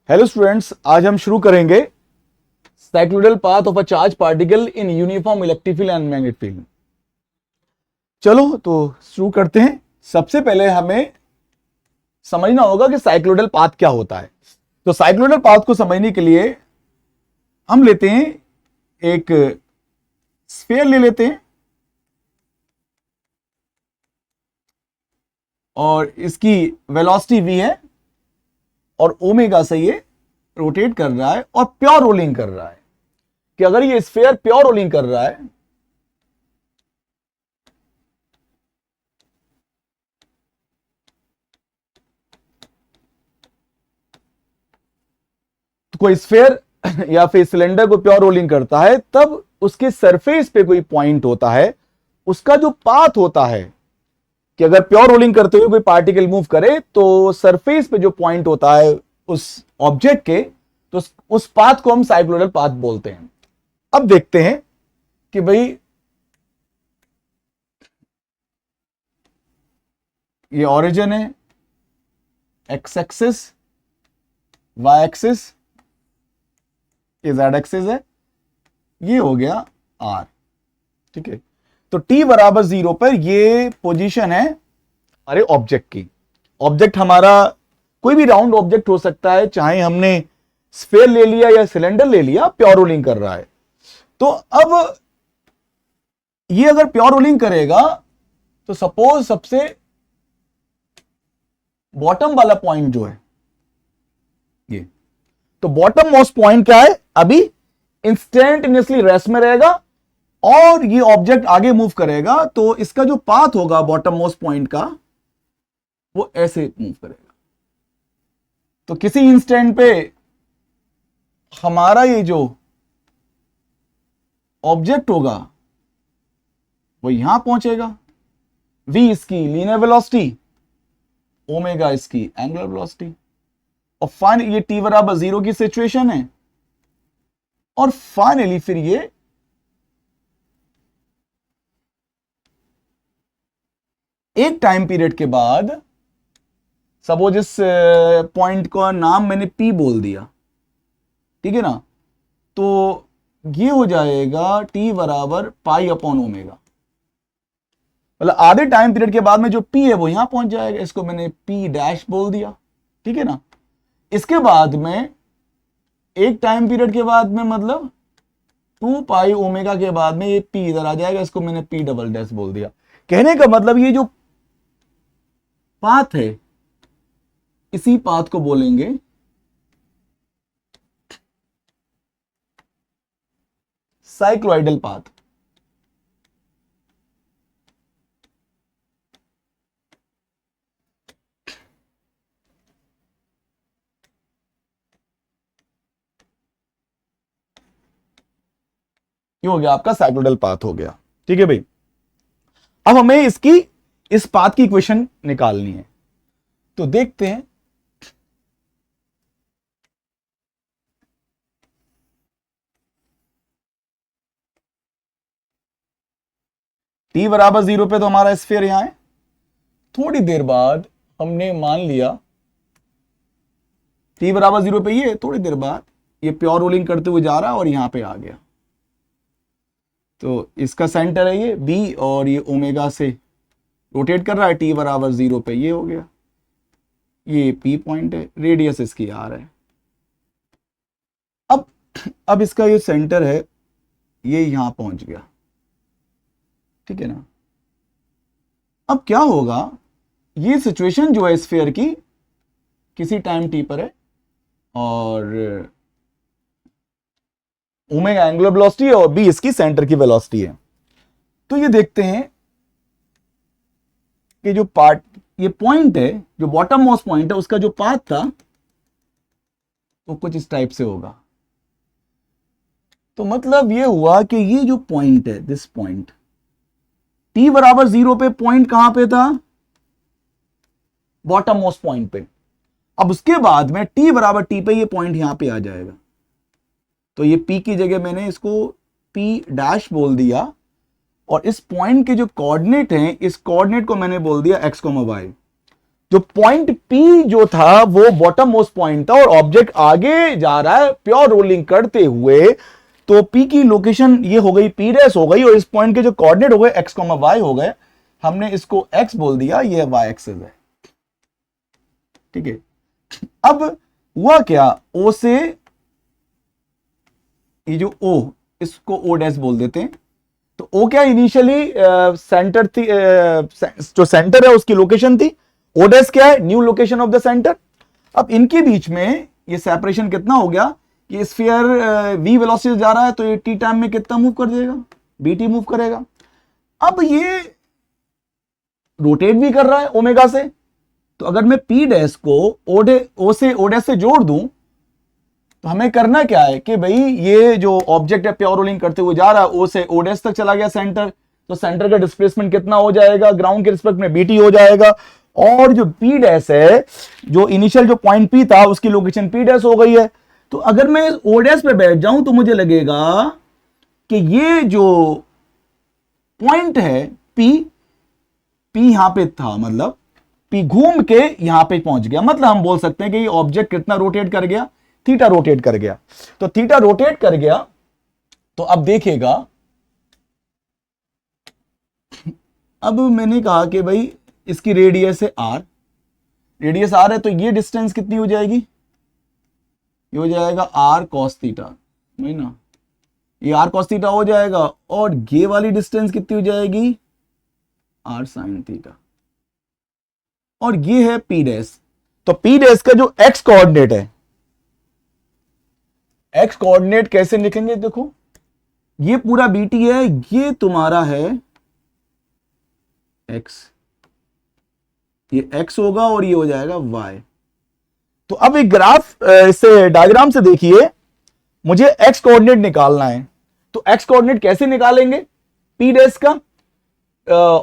Hello students, आज हम शुरू करेंगे cycloidal path of a charge particle in uniform electric field and magnetic field. चलो तो शुरू करते हैं। सबसे पहले हमें समझना होगा कि साइक्लोइडल पाथ क्या होता है। तो साइक्लोइडल पाथ को समझने के लिए हम लेते हैं एक स्फीयर ले लेते हैं और इसकी वेलोसिटी v है और ओमेगा से ये रोटेट कर रहा है और प्योर रोलिंग कर रहा है। कि अगर ये स्फीयर प्योर रोलिंग कर रहा है तो कोई स्फीयर या फिर सिलेंडर को प्योर रोलिंग करता है, तब उसके सरफेस पे कोई पॉइंट होता है, उसका जो पाथ होता है कि अगर प्योर रोलिंग करते हुए कोई पार्टिकल मूव करे तो सरफेस पे जो पॉइंट होता है उस ऑब्जेक्ट के, तो उस पाथ को हम साइक्लोइडल पाथ बोलते हैं। अब देखते हैं कि भाई ये ओरिजिन है, एक्स एक्सिस, वाई एक्सिस, ये जेड एक्सिस है, ये हो गया आर। ठीक है, तो t बराबर 0 पर ये पोजीशन है हमारे ऑब्जेक्ट की। ऑब्जेक्ट हमारा कोई भी राउंड ऑब्जेक्ट हो सकता है, चाहे हमने स्फीयर ले लिया या सिलेंडर ले लिया, प्योर रोलिंग कर रहा है। तो अब ये अगर प्योर रोलिंग करेगा तो सपोज सबसे बॉटम वाला पॉइंट जो है ये, तो बॉटम मोस्ट पॉइंट क्या है, अभी इंस्टेंटेनियसली रेस्ट में रहेगा और ये ऑब्जेक्ट आगे मूव करेगा तो इसका जो पाथ होगा बॉटम मोस्ट पॉइंट का, वो ऐसे मूव करेगा। तो किसी इंस्टेंट पे हमारा ये जो ऑब्जेक्ट होगा वो यहां पहुंचेगा, v इसकी लीनियर वेलोसिटी, ओमेगा इसकी एंगुलर वेलोसिटी, और फाइनली ये t बराबर 0 की सिचुएशन है। और फाइनली फिर ये एक टाइम पीरियड के बाद, सपोज इस पॉइंट का नाम मैंने P बोल दिया, ठीक है ना, तो ये हो जाएगा t बराबर पाई अपॉन ओमेगा। मतलब आधे टाइम पीरियड के बाद में जो P है वो यहां पहुंच जाएगा, इसको मैंने P डैश बोल दिया। ठीक है ना, इसके बाद में एक टाइम पीरियड के बाद में मतलब 2 पाई ओमेगा के बाद में ये P इधर आ जाएगा, इसको मैंने P डबल डैश बोल दिया। कहने का मतलब ये जो पाथ है, इसी पाथ को बोलेंगे साइक्लोइडल पाथ। ये हो गया आपका साइक्लोइडल पाथ हो गया। ठीक है भाई, अब हमें इस पाथ की इक्वेशन निकालनी है, तो देखते हैं। t बराबर 0 पे तो हमारा स्फीयर यहां है। थोड़ी देर बाद हमने मान लिया t बराबर 0 पे, ये थोड़ी देर बाद ये प्योर रोलिंग करते हुए जा रहा है और यहां पे आ गया, तो इसका सेंटर है ये b और ये ओमेगा से रोटेट कर रहा है t बराबर 0 पे, ये हो गया, ये p पॉइंट है, रेडियस इसकी r है। अब इसका ये सेंटर है, ये यहां पहुंच गया। ठीक है ना, अब क्या होगा, ये सिचुएशन जो है स्फीयर की किसी टाइम t पर है और ओमेगा एंगुलर वेलोसिटी है और b इसकी सेंटर की वेलोसिटी है। तो ये देखते हैं कि जो ये पॉइंट है, जो बॉटम मोस्ट पॉइंट है, उसका जो पाथ था वो कुछ इस टाइप से होगा। तो मतलब ये हुआ कि ये जो पॉइंट है, दिस पॉइंट t बराबर 0 पे पॉइंट कहां पे था, बॉटम मोस्ट पॉइंट पे। अब उसके बाद में t बराबर t पे ये पॉइंट यहां पे आ जाएगा, तो ये p की जगह मैंने इसको p डैश बोल दिया और इस पॉइंट के जो कोऑर्डिनेट हैं, इस कोऑर्डिनेट को मैंने बोल दिया x, y। जो पॉइंट P जो था वो बॉटम मोस्ट पॉइंट था और ऑब्जेक्ट आगे जा रहा है प्योर रोलिंग करते हुए, तो P की लोकेशन ये हो गई P डैश हो गई और इस पॉइंट के जो कोऑर्डिनेट हो गए x, y हो गए, हमने इसको x बोल दिया, ये y एक्सिस है। ठीक है, अब हुआ क्या, O से ये जो O, इसको O डैश बोल देते हैं। तो O क्या इनिशियली सेंटर थी, जो सेंटर है उसकी लोकेशन थी। O डैश क्या है, new location of the centre. अब इनके बीच में ये सेपरेशन कितना हो गया, ये स्फीयर v वेलोसिटी जा रहा है तो ये t टाइम में कितना मूव कर देगा, bt मूव करेगा। अब ये रोटेट भी कर रहा है ओमेगा से, तो अगर मैं p डैश को o से o डैश से जोड़ दूं तो हमें करना क्या है कि भाई ये जो ऑब्जेक्ट है प्योर रोलिंग करते हुए जा रहा है o से o डैश तक चला गया सेंटर, तो सेंटर का डिस्प्लेसमेंट कितना हो जाएगा, ग्राउंड के रिस्पेक्ट में bt हो जाएगा। और जो p डैश है, जो इनिशियल जो पॉइंट p था उसकी लोकेशन p डैश हो गई है। तो अगर मैं o डैश पे बैठ जाऊं तो मुझे लगेगा कि ये जो पॉइंट है p यहां पे था, मतलब p घूम के यहां पे पहुंच गया, मतलब हम बोल सकते हैं कि ये ऑब्जेक्ट कितना रोटेट कर गया, थीटा रोटेट कर गया। तो थीटा रोटेट कर गया तो अब देखेगा, अब मैंने कहा कि भाई इसकी रेडियस है r, रेडियस r है तो ये डिस्टेंस कितनी हो जाएगी, ये हो जाएगा r cos थीटा, नहीं ना, ये r cos थीटा हो जाएगा। और ये वाली डिस्टेंस कितनी हो जाएगी, r sin थीटा, और ये है p डैश। तो p डैश का जो x कोऑर्डिनेट है, x कोऑर्डिनेट कैसे लिखेंगे, देखो ये पूरा bt है, ये तुम्हारा है x, ये x होगा और ये हो जाएगा y। तो अब एक ग्राफ इसे डायग्राम से देखिए, मुझे x कोऑर्डिनेट निकालना है। तो x कोऑर्डिनेट कैसे निकालेंगे, p डैश का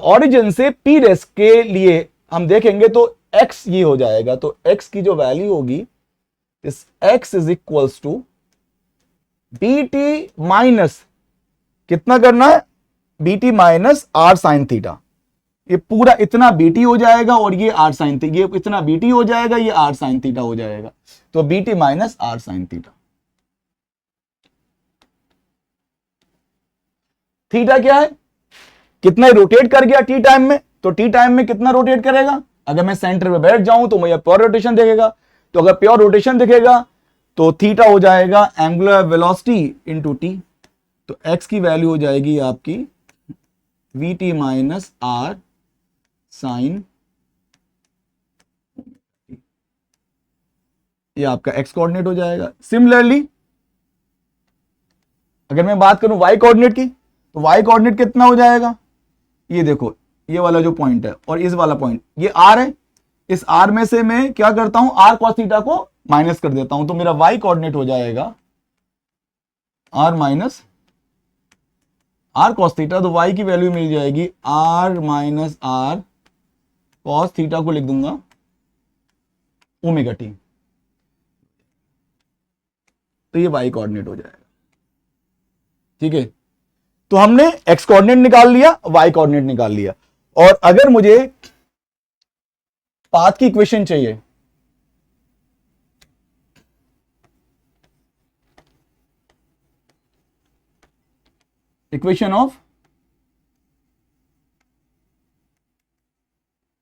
ऑरिजिन से p डैश के लिए हम देखेंगे तो x ये हो जाएगा। तो x की जो वैल्यू होगी, इस x is equals to bt minus कितना करना है, bt माइनस r sin थीटा। ये पूरा इतना bt हो जाएगा और ये r sin थीटा, ये इतना bt हो जाएगा, ये r sin थीटा हो जाएगा। तो bt माइनस r sin थीटा। थीटा क्या है, कितना रोटेट कर गया t टाइम में, तो t टाइम में कितना रोटेट करेगा। अगर मैं सेंटर पे बैठ जाऊं तो मुझे प्योर रोटेशन दिखेगा, तो अगर प्योर रोटेशन दिखेगा तो थीटा हो जाएगा एंगुलर वेलोसिटी इनटू t। तो x की वैल्यू हो जाएगी आपकी vt माइनस r साइन, ये आपका x कोऑर्डिनेट हो जाएगा। सिमिलरली अगर मैं बात करूं y कोऑर्डिनेट की, तो y कोऑर्डिनेट कितना हो जाएगा, ये देखो ये वाला जो पॉइंट है और इस वाला पॉइंट, ये r है, इस r में से मैं क्या करता हूं, r cos थीटा को माइनस कर देता हूं, तो मेरा y कोऑर्डिनेट हो जाएगा r minus r cos theta. तो y की वैल्यू मिल जाएगी r minus r cos theta को लिख दूंगा ओमेगा t, तो ये y कोऑर्डिनेट हो जाएगा। ठीक है, तो हमने x कोऑर्डिनेट निकाल लिया, y कोऑर्डिनेट निकाल लिया। और अगर मुझे पाथ की इक्वेशन चाहिए, इक्वेशन ऑफ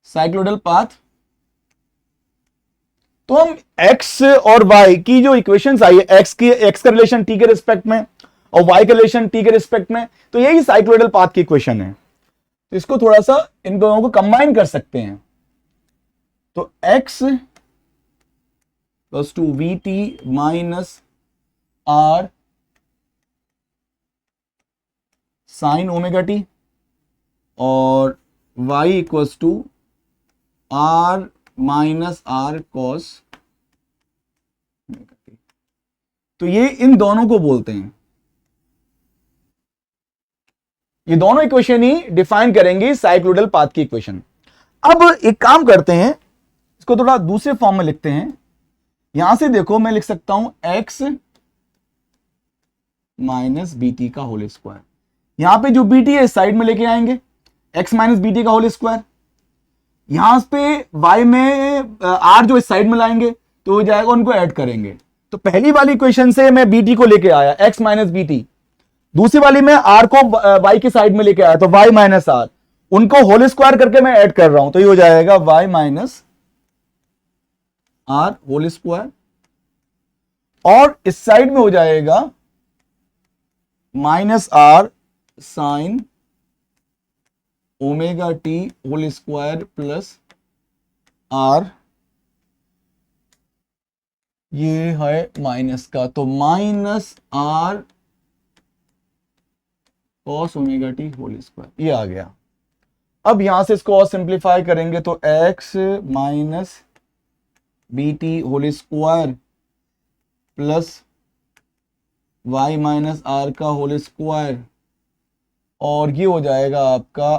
साइक्लोइडल पाथ, तो हम x और y की जो इक्वेशंस आई है, x का रिलेशन t के रिस्पेक्ट में और y का रिलेशन t के रिस्पेक्ट में, तो यही साइक्लोइडल पाथ की इक्वेशन है। तो इसको थोड़ा सा इन दोनों को कंबाइन कर सकते हैं। तो x plus two vt minus r sine omega T और y equals to r minus r cos. तो ये इन दोनों को बोलते हैं, ये दोनों इक्वेशन ही डिफाइन करेंगे साइक्लोइडल पाथ की इक्वेशन। अब एक काम करते हैं, इसको थोड़ा दूसरे फॉर्म में लिखते हैं। यहां से देखो मैं लिख सकता हूं x माइनस बीटी का होल स्क्वायर, यहां पे जो बीटी है इस साइड में लेके आएंगे, x माइनस बीटी का होल स्क्वायर। यहां पे y में r जो इस साइड में लाएंगे तो हो जाएगा, उनको ऐड करेंगे। तो पहली वाली इक्वेशन से मैं bt को लेके आया x माइनस bt, दूसरी वाली में r को y की साइड में लेके आया तो y माइनस r, उनको होल स्क्वायर करके मैं ऐड कर रहा हूं तो ये हो जाएगा y minus r whole square, और इस साइड में हो जाएगा minus r sine omega t whole square plus r, ये है माइनस का, तो minus r cos omega t whole square, ये आ गया। अब यहां से इसको और सिंप्लीफाई करेंगे तो x minus B t whole square plus y minus r का होल स्क्वायर, और ये हो जाएगा आपका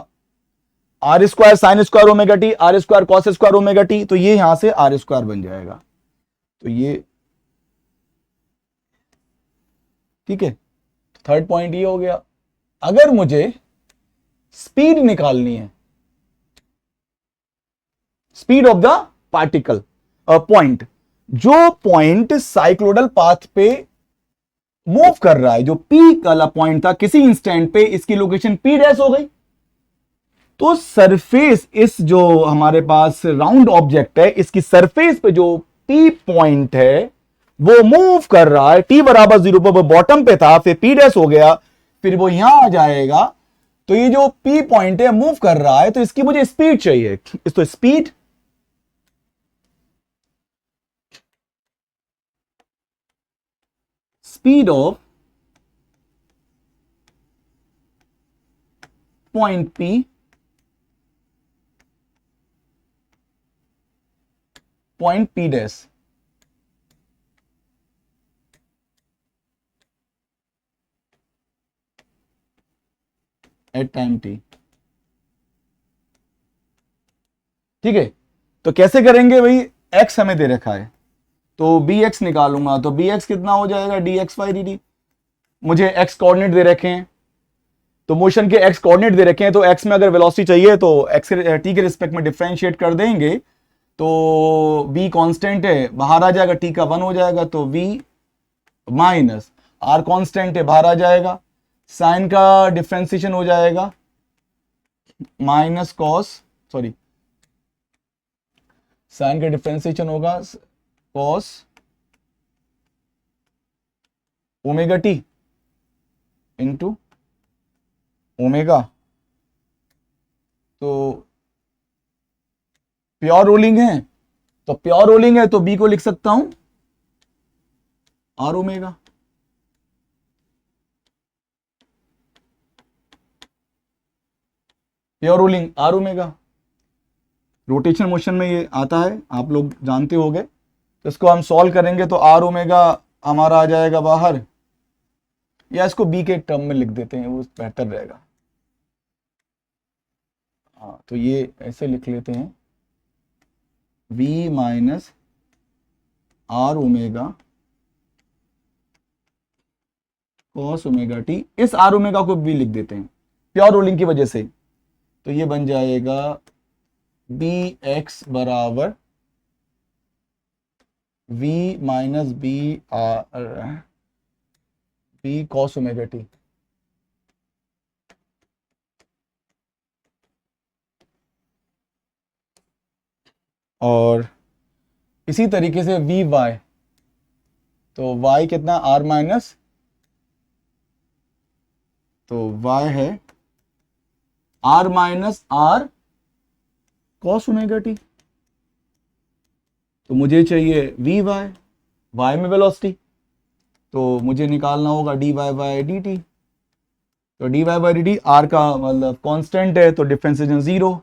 r square sine square omega t, r square cos square omega T, तो ये यहां से आर स्क्वायर बन जाएगा। तो ये ठीक है, थर्ड पॉइंट ये हो गया। अगर मुझे स्पीड निकालनी है, speed of the particle point, जो पॉइंट साइक्लोडल पाथ पे मूव कर रहा है, जो पी वाला पॉइंट था, किसी इंस्टेंट पे इसकी लोकेशन पी डैश हो गई, तो सरफेस, इस जो हमारे पास राउंड ऑब्जेक्ट है, इसकी सरफेस पे जो पी पॉइंट है वो मूव कर रहा है, टी बराबर 0 पर वो बॉटम पे था, फिर पी डैश हो गया, फिर वो यहां आ जाएगा। तो ये जो पी पॉइंट है मूव कर रहा है, तो इसकी मुझे स्पीड चाहिए, तो speed speed of point p point p dash at time t. ठीक है, तो कैसे करेंगे भाई, x हमें दे रखा है तो bx निकालूंगा, तो bx कितना हो जाएगा d x Y D t. मुझे x कोऑर्डिनेट दे रखे हैं, तो मोशन के x कोऑर्डिनेट दे रखे हैं, तो x में अगर वेलोसिटी चाहिए तो x t के रिस्पेक्ट में डिफरेंशिएट कर देंगे, तो v कांस्टेंट है, बाहर आ जाएगा, t का 1 हो जाएगा, तो v माइनस r कांस्टेंट है, बाहर आ जाएगा, साइन का डिफरेंशिएशन हो जाएगा माइनस कॉस, सॉरी साइन का डिफरेंशिएशन होगा cos omega T into omega. तो प्योर रोलिंग है, तो प्योर रोलिंग है तो बी को लिख सकता हूं r omega. Pure rolling r omega, rotation motion में ये आता है, आप लोग जानते होंगे। तो इसको हम सॉल्व करेंगे तो आर ओमेगा हमारा आ जाएगा बाहर, या इसको बी के टर्म में लिख देते हैं, वो बेहतर रहेगा। हाँ, तो ये ऐसे लिख लेते हैं, v minus r omega cos omega t, इस आर ओमेगा को भी लिख देते हैं प्योर रोलिंग की वजह से, तो ये बन जाएगा बी एक्स बराबर v minus b r b cos omega T. और इसी तरीके से वी वाई, तो y कितना r माइनस, तो y है r minus r cos omega T. तो मुझे चाहिए वी वाई, वाई में वेलोसिटी, तो मुझे निकालना होगा d y by D t. तो d y by D t, r का मतलब कांस्टेंट है तो डिफरेंशिएशन 0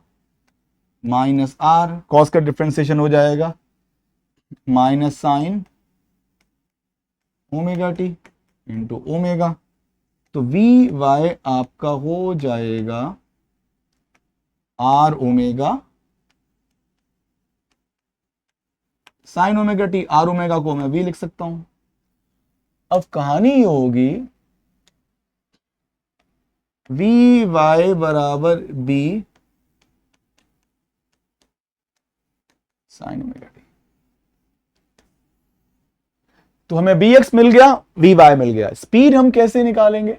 माइनस आर, कॉस का डिफरेंशिएशन हो जाएगा minus sine omega T into omega. तो वी वाई आपका हो जाएगा r omega sine omega t, r omega को मैं वी लिख सकता हूं। अब कहानी ये होगी वी वाई बराबर बी साइन ओमेगा टी। तो हमें बी एक्स मिल गया, वी वाई मिल गया। स्पीड हम कैसे निकालेंगे?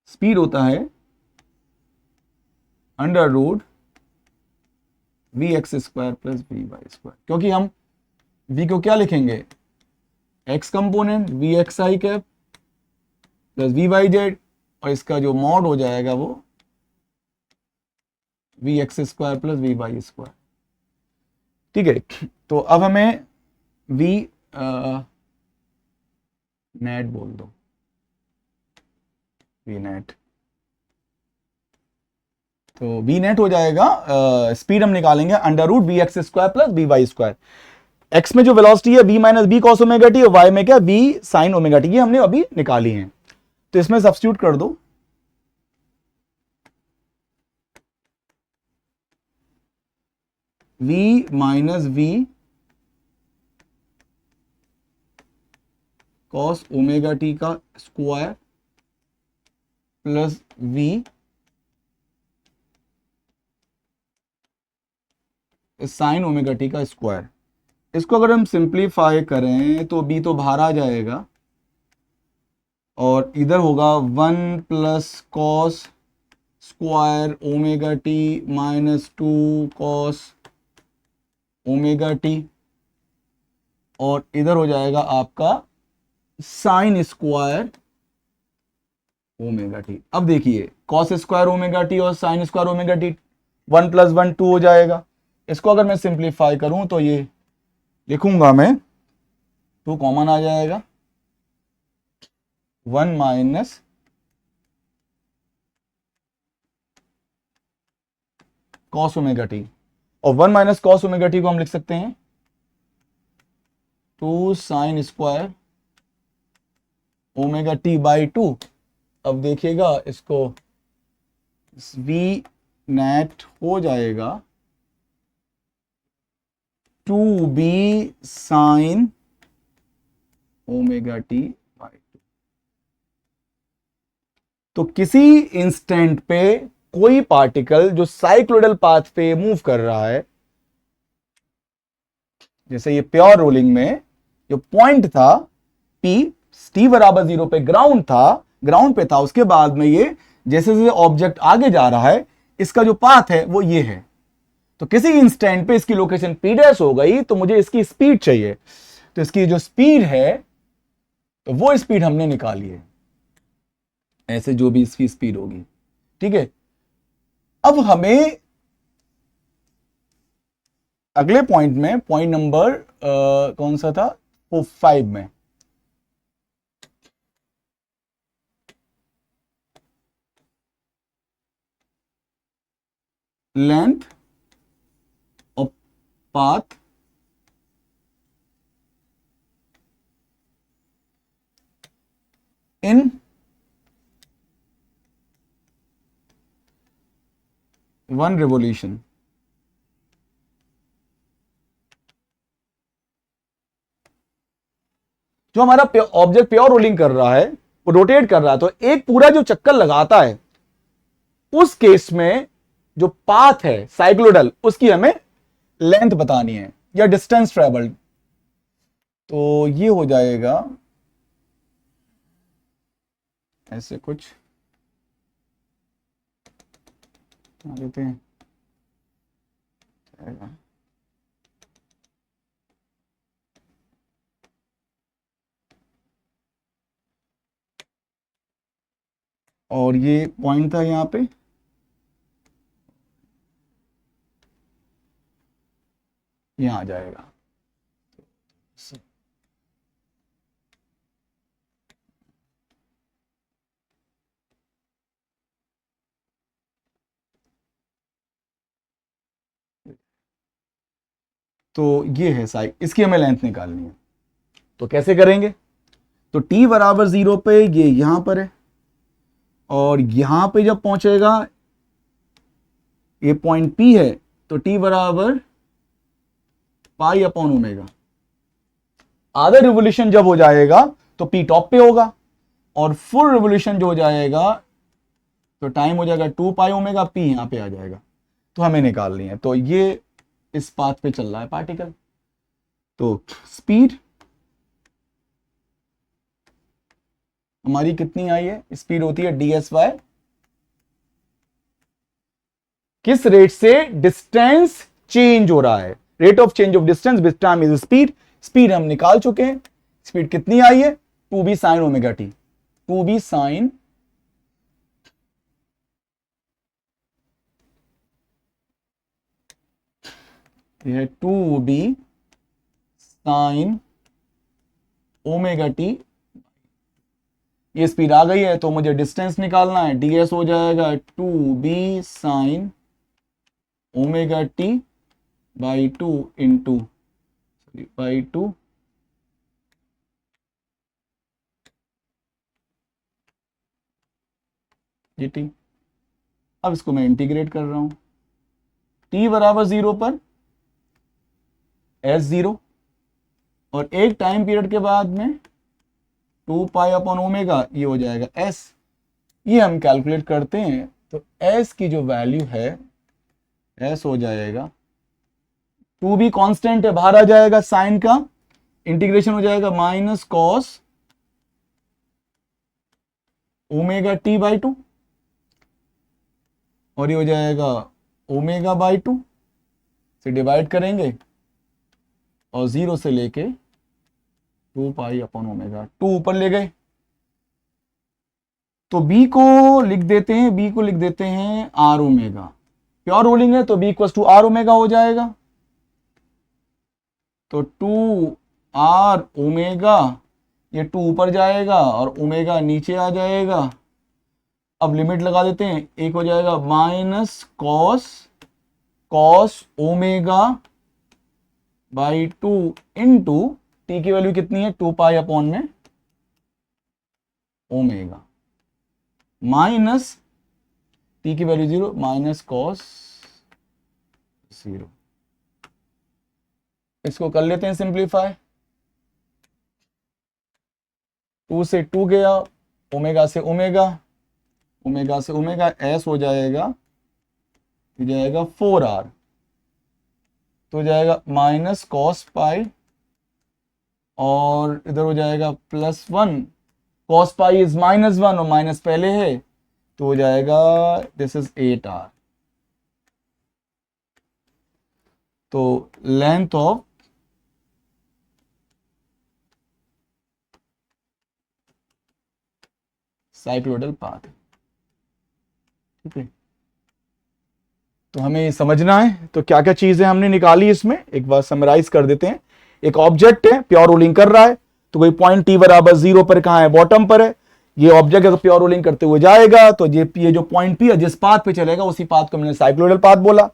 स्पीड होता है under root v x square plus v y square, क्योंकि हम v को क्या लिखेंगे, x कंपोनेंट वी एक्स आई cap plus v y z, और इसका जो मॉड हो जाएगा वो v x square plus v y square. ठीक है, तो अब हमें v नेट बोल दो, v नेट। तो v नेट हो जाएगा, स्पीड हम निकालेंगे under root v x square plus v y square. x में जो वेलोसिटी है v minus b cos omega T, और y में क्या v साइन ओमेगा टी, ये हमने अभी निकाली है। तो इसमें सब्स्टिट्यूट कर दो, v minus v cos omega T का square plus v sine omega T का स्क्वायर। इसको अगर हम सिंप्लीफाई करें तो b तो बाहर आ जाएगा, और इधर होगा 1 plus cos square omega T minus 2 cos omega T, और इधर हो जाएगा आपका साइन स्क्वायर ओमेगा टी। अब देखिए कॉस स्क्वायर ओमेगा टी और sign square omega T 1 plus 1 2 हो जाएगा। इसको अगर मैं सिंप्लीफाई करूं तो ये लिखूंगा मैं, 2 कॉमन आ जाएगा, 1 माइनस कॉस ओमेगा टी, और 1 माइनस कॉस ओमेगा टी को हम लिख सकते हैं 2 sign square omega T by 2। अब देखिएगा इसको v नेट हो जाएगा 2b sign omega T by 2। तो किसी इंस्टेंट पे कोई पार्टिकल जो साइक्लोइडल पाथ पे मूव कर रहा है, जैसे ये प्योर रोलिंग में जो पॉइंट था P टी बराबर 0 पे ग्राउंड पे था, उसके बाद में ये जैसे जैसे ऑब्जेक्ट आगे जा रहा है इसका जो पाथ है वो ये है। तो किसी इंस्टेंट पे इसकी लोकेशन P डैश हो गई तो मुझे इसकी स्पीड चाहिए, तो इसकी जो स्पीड है तो वो स्पीड हमने निकाली है, ऐसे जो भी इसकी स्पीड होगी। ठीक है, अब हमें अगले पॉइंट में, पॉइंट नंबर कौन सा था, 5 में, length of path in 1 revolution। जो हमारा ऑब्जेक्ट प्योर रोलिंग कर रहा है, वो रोटेट कर रहा है, तो एक पूरा जो चक्कर लगाता है उस केस में जो पाथ है साइक्लोइडल उसकी हमें लेंथ बतानी है या डिस्टेंस ट्रेवल्ड। तो ये हो जाएगा ऐसे कुछ देते हैं, और ये पॉइंट था यहां पे, यहां आ जाएगा। तो ये है साइक, इसकी हमें लेंथ निकालनी है। तो कैसे करेंगे, तो t बराबर 0 पे ये यहां पर है, और यहां पे जब पहुंचेगा ये पॉइंट P है, तो t बराबर पाई अपॉन ओमेगा। आधा रिवोल्यूशन जब हो जाएगा तो P टॉप पे होगा, और फुल रिवोल्यूशन जो हो जाएगा तो टाइम हो जाएगा 2 पाई ओमेगा, पी यहाँ पे आ जाएगा, तो हमें निकालनी है। तो ये इस पाथ पे चल रहा है पार्टिकल, तो स्पीड हमारी कितनी आई है, स्पीड होती है ds/, किस रेट से डिस्टेंस चेंज हो रहा है, rate of change of distance which time is speed. Speed हम निकाल चुके हैं, स्पीड कितनी आई है 2b sin omega T, 2b sin यह 2b sin ओमेगा टी, ये स्पीड आ गई है। तो मुझे डिस्टेंस निकालना है, ds हो जाएगा 2b sin omega T by 2 into by 2 ये टी। अब इसको मैं इंटीग्रेट कर रहा हूं, t बराबर 0 पर s0, और एक टाइम पीरियड के बाद में 2 पाई अपॉन ओमेगा, ये हो जाएगा s। ये हम कैलकुलेट करते हैं तो s की जो वैल्यू है, s हो जाएगा 2b कांस्टेंट है, बाहर आ जाएगा, साइन का इंटीग्रेशन हो जाएगा minus cos omega T by 2, और ये हो जाएगा ओमेगा बाई 2 से डिवाइड करेंगे और 0 से लेके 2 पाई अपॉन ओमेगा, 2 ऊपर ले गए। तो b को लिख देते हैं, b को लिख देते हैं r ओमेगा, प्योर रोलिंग है तो b equal to r omega हो जाएगा। तो 2 r ओमेगा, ये 2 ऊपर जाएगा और ओमेगा नीचे आ जाएगा। अब लिमिट लगा देते हैं, एक हो जाएगा minus cos omega by 2 into T की वैल्यू कितनी है 2 पाई अपॉन में ओमेगा, माइनस टी की वैल्यू 0 माइनस कॉस 0। इसको कर लेते हैं सिंप्लीफाई, 2 से 2 गया, ओमेगा से ओमेगा, ओमेगा से ओमेगा, एस हो जाएगा 4r, तो हो जाएगा माइनस कॉस पाई, और इधर हो जाएगा +1, कॉस पाई इज -1 और माइनस पहले है, तो हो जाएगा दिस इज 8r। तो लेंथ ऑफ साइक्लोइडल पाथ, ठीक है। तो हमें समझना है तो क्या क्या चीजें हमने निकाली इसमें, एक बार समराइज कर देते हैं। एक ऑब्जेक्ट है, प्योर रोलिंग कर रहा है, तो कोई पॉइंट t बराबर 0 पर कहां है, बॉटम पर है। ये ऑब्जेक्ट अगर प्योर रोलिंग करते हुए जाएगा तो ये जो पॉइंट p है जिस पाथ पे चलेगा उसी पाथ को हमने साइक्लोइडल पाथ बोला।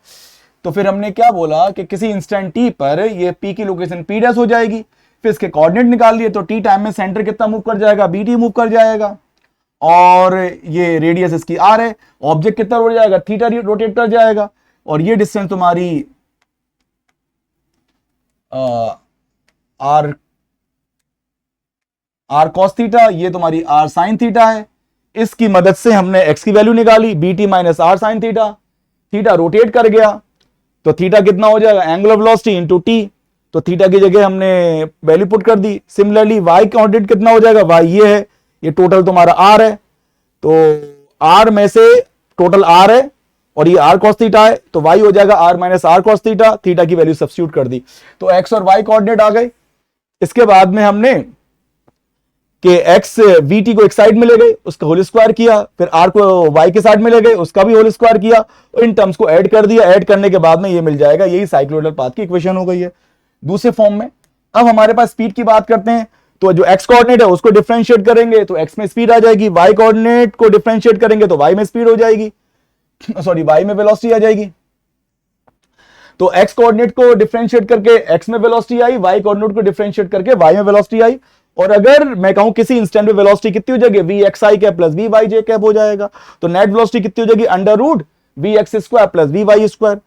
तो फिर हमने क्या बोला कि किसी इंस्टेंट t पर ये p की लोकेशन p डैश हो जाएगी, फिर इसके कोऑर्डिनेट निकाल लिए, तो t टाइम में सेंटर कितना मूव कर जाएगा, bt मूव कर जाएगा, और ये रेडियस इसकी r है, ऑब्जेक्ट कितना रोट जाएगा, थीटा रोटेट कर जाएगा, और ये डिस्टेंस तुम्हारी r cos थीटा, ये तुम्हारी r sin थीटा है। इसकी मदद से हमने x की वैल्यू निकाली, bt माइनस r sin theta, theta rotate कर गया तो थीटा कितना हो जाएगा, एंगुलर वेलोसिटी इनटू t, तो थीटा की जगह हमने वैल्यू पुट कर दी। सिमिलरली y कोऑर्डिनेट कितना हो जाएगा, y ये है, ये टोटल तुम्हारा r है, तो r में से टोटल r है और ये r cos थीटा है, तो y हो जाएगा r minus r cos theta, theta की वैल्यू सब्स्टिट्यूट कर दी, तो x और y कोऑर्डिनेट आ गए। इसके बाद में हमने कि x vt को एक साइड में ले गए, उसका होल स्क्वायर किया, फिर r को y के साइड में ले गए, उसका भी होल स्क्वायर किया, और इन टर्म्स को ऐड कर दिया। ऐड करने के बाद में ये मिल जाएगा, यही साइक्लोइडल पाथ की इक्वेशन हो गई है दूसरे फॉर्म में। अब हमारे पास स्पीड की बात करते हैं, तो जो x कोऑर्डिनेट है उसको डिफरेंशिएट करेंगे तो x में स्पीड आ जाएगी, y कोऑर्डिनेट को डिफरेंशिएट करेंगे तो y में स्पीड हो जाएगी, सॉरी y में वेलोसिटी आ जाएगी। तो x कोऑर्डिनेट को डिफरेंशिएट करके x में वेलोसिटी आई, y कोऑर्डिनेट को डिफरेंशिएट करके y में वेलोसिटी आई। और अगर मैं कहूं किसी इंस्टेंट में वेलोसिटी कितनी हो जाएगी, vxi cap plus vyj cap हो जाएगा, तो नेट वेलोसिटी कितनी हो जाएगी, under root vx square plus vy square.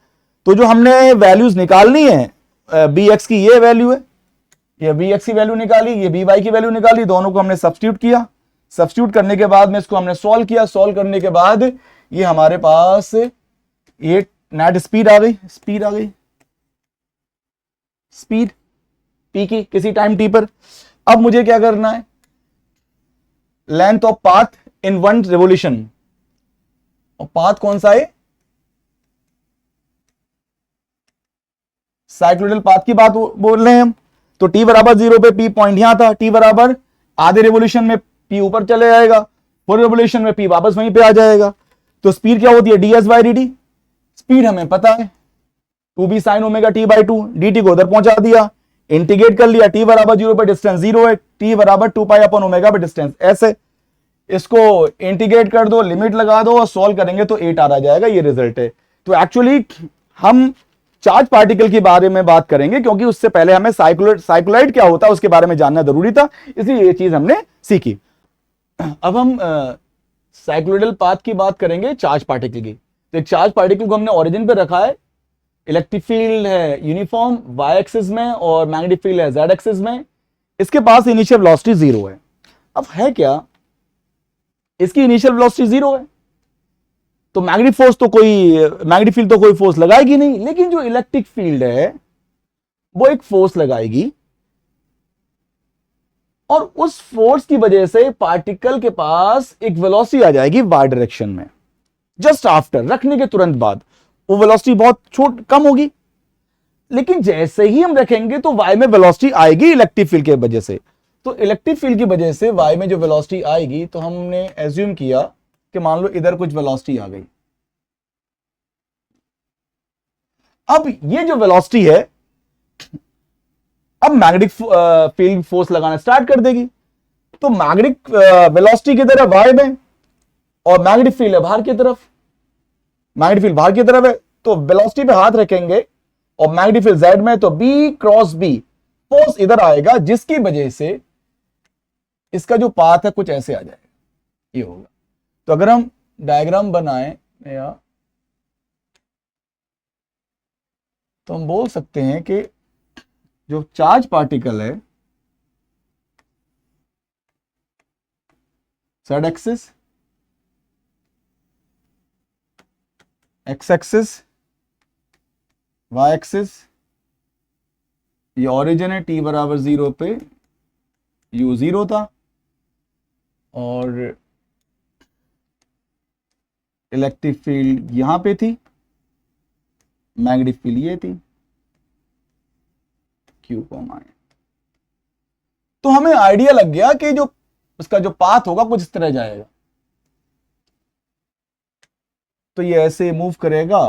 तो जो हमने वैल्यूज निकालनी है, bx की ये वैल्यू है, ये bx की वैल्यू निकाली, ये by की वैल्यू निकाली, दोनों को हमने सब्स्टिट्यूट किया, सब्स्टिट्यूट करने के बाद में इसको हमने सॉल्व किया, सॉल्व करने के बाद ये हमारे पास ये नेट स्पीड आ गई, स्पीड पी की किसी टाइम टी पर। अब मुझे क्या करना है, length of path in one revolution, और पाथ कौन सा है, साइक्लोइडल पाथ की बात बोल रहे हैं हम। तो टी बराबर 0 पे पी पॉइंट यहां था, टी बराबर आधे रेवोल्यूशन में पी ऊपर चले जाएगा, फुल रेवोल्यूशन में पी वापस वहीं पे आ जाएगा। तो स्पीड क्या होती है, ds by D T. Speed हमें पता है 2b sign omega T by two, D T को उधर पहुंचा दिया, इंटीग्रेट कर लिया, टी बराबर 0 पे डिस्टेंस 0 है, टी बराबर 2 पाई अपन ओमेगा पे डिस्टेंस ऐसे। इसको इंटीग्रेट कर दो, लिमिट लगा दो और सॉल्व करेंगे तो 8 आ जाएगा, ये रिजल्ट है। तो एक्चुअली हम चार्ज पार्टिकल के बारे में बात करेंगे, क्योंकि उससे पहले हमें साइक्लोइड क्या होता है उसके बारे में जानना जरूरी था, इसलिए ये चीज हमने सीखी। अब हम साइक्लोइडल पाथ की बात करेंगे चार्ज पार्टिकल की। तो एक चार्ज पार्टिकल को हमने ओरिजिन पे रखा है, इलेक्ट्रिक फील्ड है यूनिफॉर्म y एक्सिस में और मैग्नेटिक फील्ड है z एक्सिस में, इसके पास इनिशियल वेलोसिटी 0 है। अब है क्या, इसकी इनिशियल वेलोसिटी 0 है, तो मैग्नेटिक फील्ड तो कोई फोर्स लगाएगी नहीं, लेकिन जो इलेक्ट्रिक फील्ड है वो एक फोर्स लगाएगी, और उस फोर्स की वजह से पार्टिकल के पास एक वेलोसिटी आ जाएगी y डायरेक्शन में। जस्ट आफ्टर, रखने के तुरंत बाद वो वेलोसिटी बहुत कम होगी, लेकिन जैसे ही हम रखेंगे तो y में वेलोसिटी आएगी इलेक्ट्रिक फील्ड के वजह से। तो इलेक्ट्रिक फील्ड की वजह से y में जो वेलोसिटी आएगी, तो हमने एज्यूम किया कि मान लो इधर कुछ वेलोसिटी आ गई। अब ये जो वेलोसिटी है, अब मैग्नेटिक फील्ड फोर्स लगाना स्टार्ट कर देगी। तो मैग्नेटिक वेलोसिटी की तरफ y में, और मैग्नेटिक फील्ड है बाहर की तरफ, मैग्नेटिक फील्ड बाहर की तरफ है, तो वेलोसिटी पे हाथ रखेंगे और मैग्नेटिक फील्ड z में, तो b क्रॉस b फोर्स इधर आएगा, जिसकी वजह से इसका जो पाथ है कुछ ऐसे आ जाएगा, ये होगा। तो अगर हम डायग्राम बनाएं या, तो हम बोल सकते हैं कि जो चार्ज पार्टिकल है z axis, x axis, y axis, ये ओरिजिन है, t बराबर 0 पे u 0 था, और इलेक्ट्रिक फील्ड यहां पे थी, मैग्नेटिक फील्ड ये थी, Q कॉमा। तो हमें आइडिया लग गया कि जो उसका जो पाथ होगा कुछ इस तरह जाएगा। तो ये ऐसे मूव करेगा,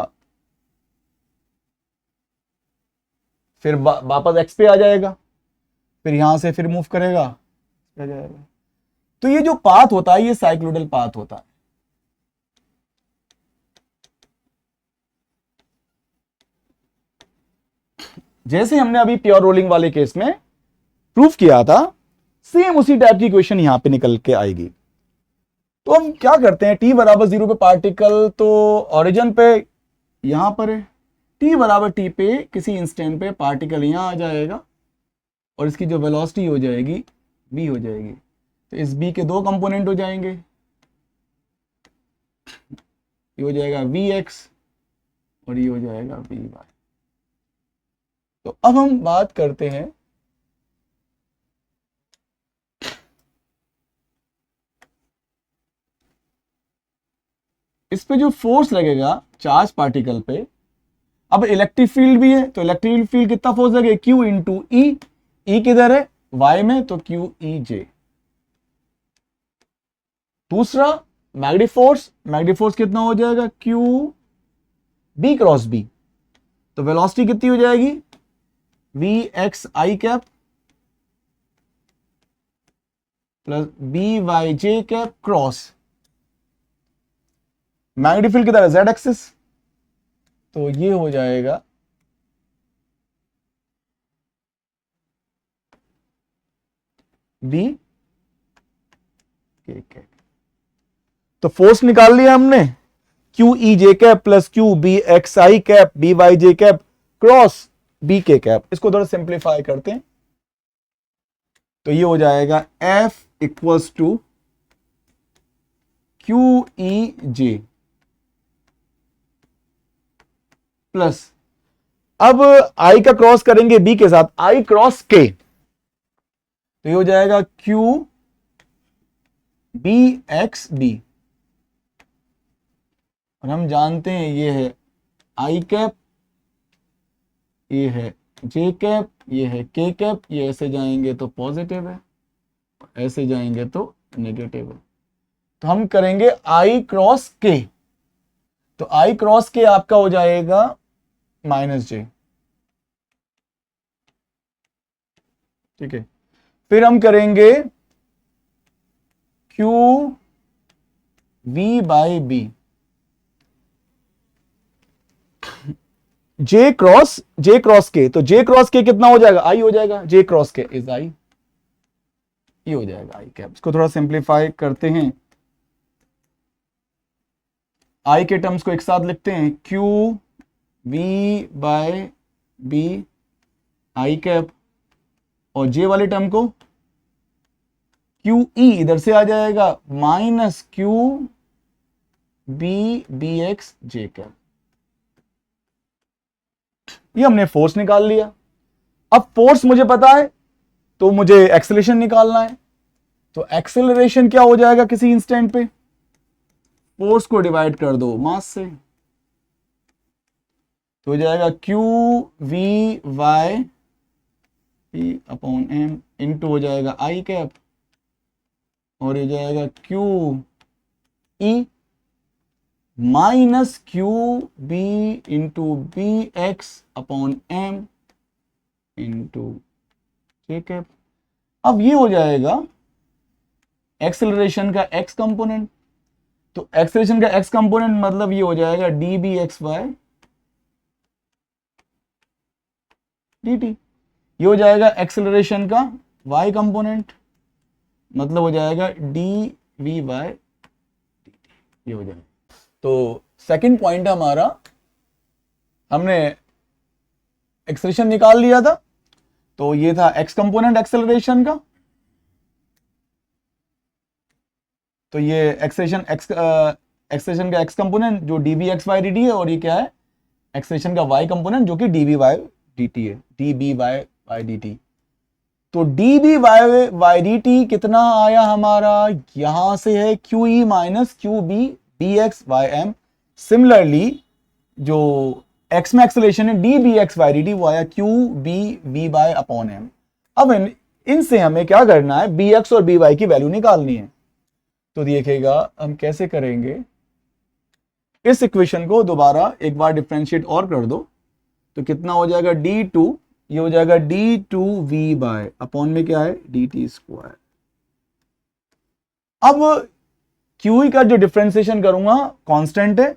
फिर वापस x पे आ जाएगा, फिर यहां से फिर मूव करेगा, आ जाएगा। तो ये जो पाथ होता है ये साइक्लोइडल पाथ होता है। जैसे हमने अभी प्योर रोलिंग वाले केस में प्रूफ किया था, सेम उसी टाइप की इक्वेशन यहां पे निकल के आएगी। तो हम क्या करते हैं, t बराबर 0 पे पार्टिकल तो ओरिजिन पे यहां पर है, t बराबर t पे किसी इंस्टेंट पे पार्टिकल यहां आ जाएगा, और इसकी जो वेलोसिटी हो जाएगी v हो जाएगी। तो इस b के दो कंपोनेंट हो जाएंगे, ये हो जाएगा vx और ये हो जाएगा vy। तो अब हम बात करते हैं इस पे जो फोर्स लगेगा चार्ज पार्टिकल पे। अब इलेक्ट्रिक फील्ड भी है, तो इलेक्ट्रिक फील्ड कितना फोर्स लगेगा, Q इंटू ई, ई किधर है y में, तो Q E J। दूसरा मैग्नेटिक फोर्स कितना हो जाएगा, Q B क्रॉस B। तो वेलोसिटी कितनी हो जाएगी, V x I cap plus B y J cap cross magnetic field किधर है, Z एक्सिस। तो ये हो जाएगा B K कैप। तो फोर्स निकाल लिया हमने, Q E J cap plus Q B x I cap B y J cap cross B K cap. इसको थोड़ा सिंप्लीफाई करते हैं, तो ये हो जाएगा F equals to q e j plus, अब आई का क्रॉस करेंगे बी के साथ, आई क्रॉस के, तो ये हो जाएगा क्यू बी एक्स बी, और हम जानते हैं ये है आई कैप, ये है जे कैप, ये है के कैप, ये ऐसे जाएंगे तो पॉजिटिव है, ऐसे जाएंगे तो नेगेटिव है। तो हम करेंगे आई क्रॉस के, तो आई क्रॉस के आपका हो जाएगा माइनस जे, ठीक है। फिर हम करेंगे Q we by b, j cross k, तो जे क्रॉस के कितना हो जाएगा, आई हो जाएगा, जे क्रॉस के इज आई, ये हो जाएगा आई कैप। इसको थोड़ा सिंप्लीफाई करते हैं, आई के टर्म्स को एक साथ लिखते हैं, q v by b i cap, और जे वाले टर्म को क्यू ई इधर से आ जाएगा minus Q B b x j cap. ये हमने फोर्स निकाल लिया। अब फोर्स मुझे पता है तो मुझे एक्सेलरेशन निकालना है, तो एक्सेलरेशन क्या हो जाएगा किसी इंस्टेंट पे, फोर्स को डिवाइड कर दो मास से, तो हो जाएगा q v y p upon m into हो जाएगा आई कैप, और हो जाएगा Q E minus Q b into b x upon m into j cap. अब ये हो जाएगा एक्सेलरेशन का एक्स कंपोनेंट, तो एक्सेलरेशन का एक्स कंपोनेंट मतलब ये हो जाएगा d b x Y D T, ये हो जाएगा एक्सेलरेशन का वाई कंपोनेंट, मतलब हो जाएगा d we y D T, ये हो जाएगा। तो सेकंड पॉइंट हमारा, हमने एक्सेलरेशन निकाल लिया था, तो ये था एक्स कंपोनेंट एक्सेलरेशन का, तो ये एक्सेलरेशन का एक्स कंपोनेंट जो d b x Y D t है, और ये क्या है एक्सेलरेशन का वाई कंपोनेंट जो कि d we y D t है, d B Y Y D t. तो d B Y Y D T कितना आया हमारा, यहां से है Q E minus Q B b x y m. Similarly जो एक्स में एक्सेलरेशन है d b x Y D t, वो आया q B we Y upon m. अब इनसे हमें क्या करना है, बी एक्स और बी वाई की वैल्यू निकालनी है। तो देखिएगा हम कैसे करेंगे, इस इक्वेशन को दोबारा एक बार डिफरेंशिएट और कर दो, तो कितना हो जाएगा डी टू, ये हो जाएगा d two v by upon में क्या है डी टी स्क्वायर। अब क्यू का जो डिफरेंशिएशन करूंगा कांस्टेंट है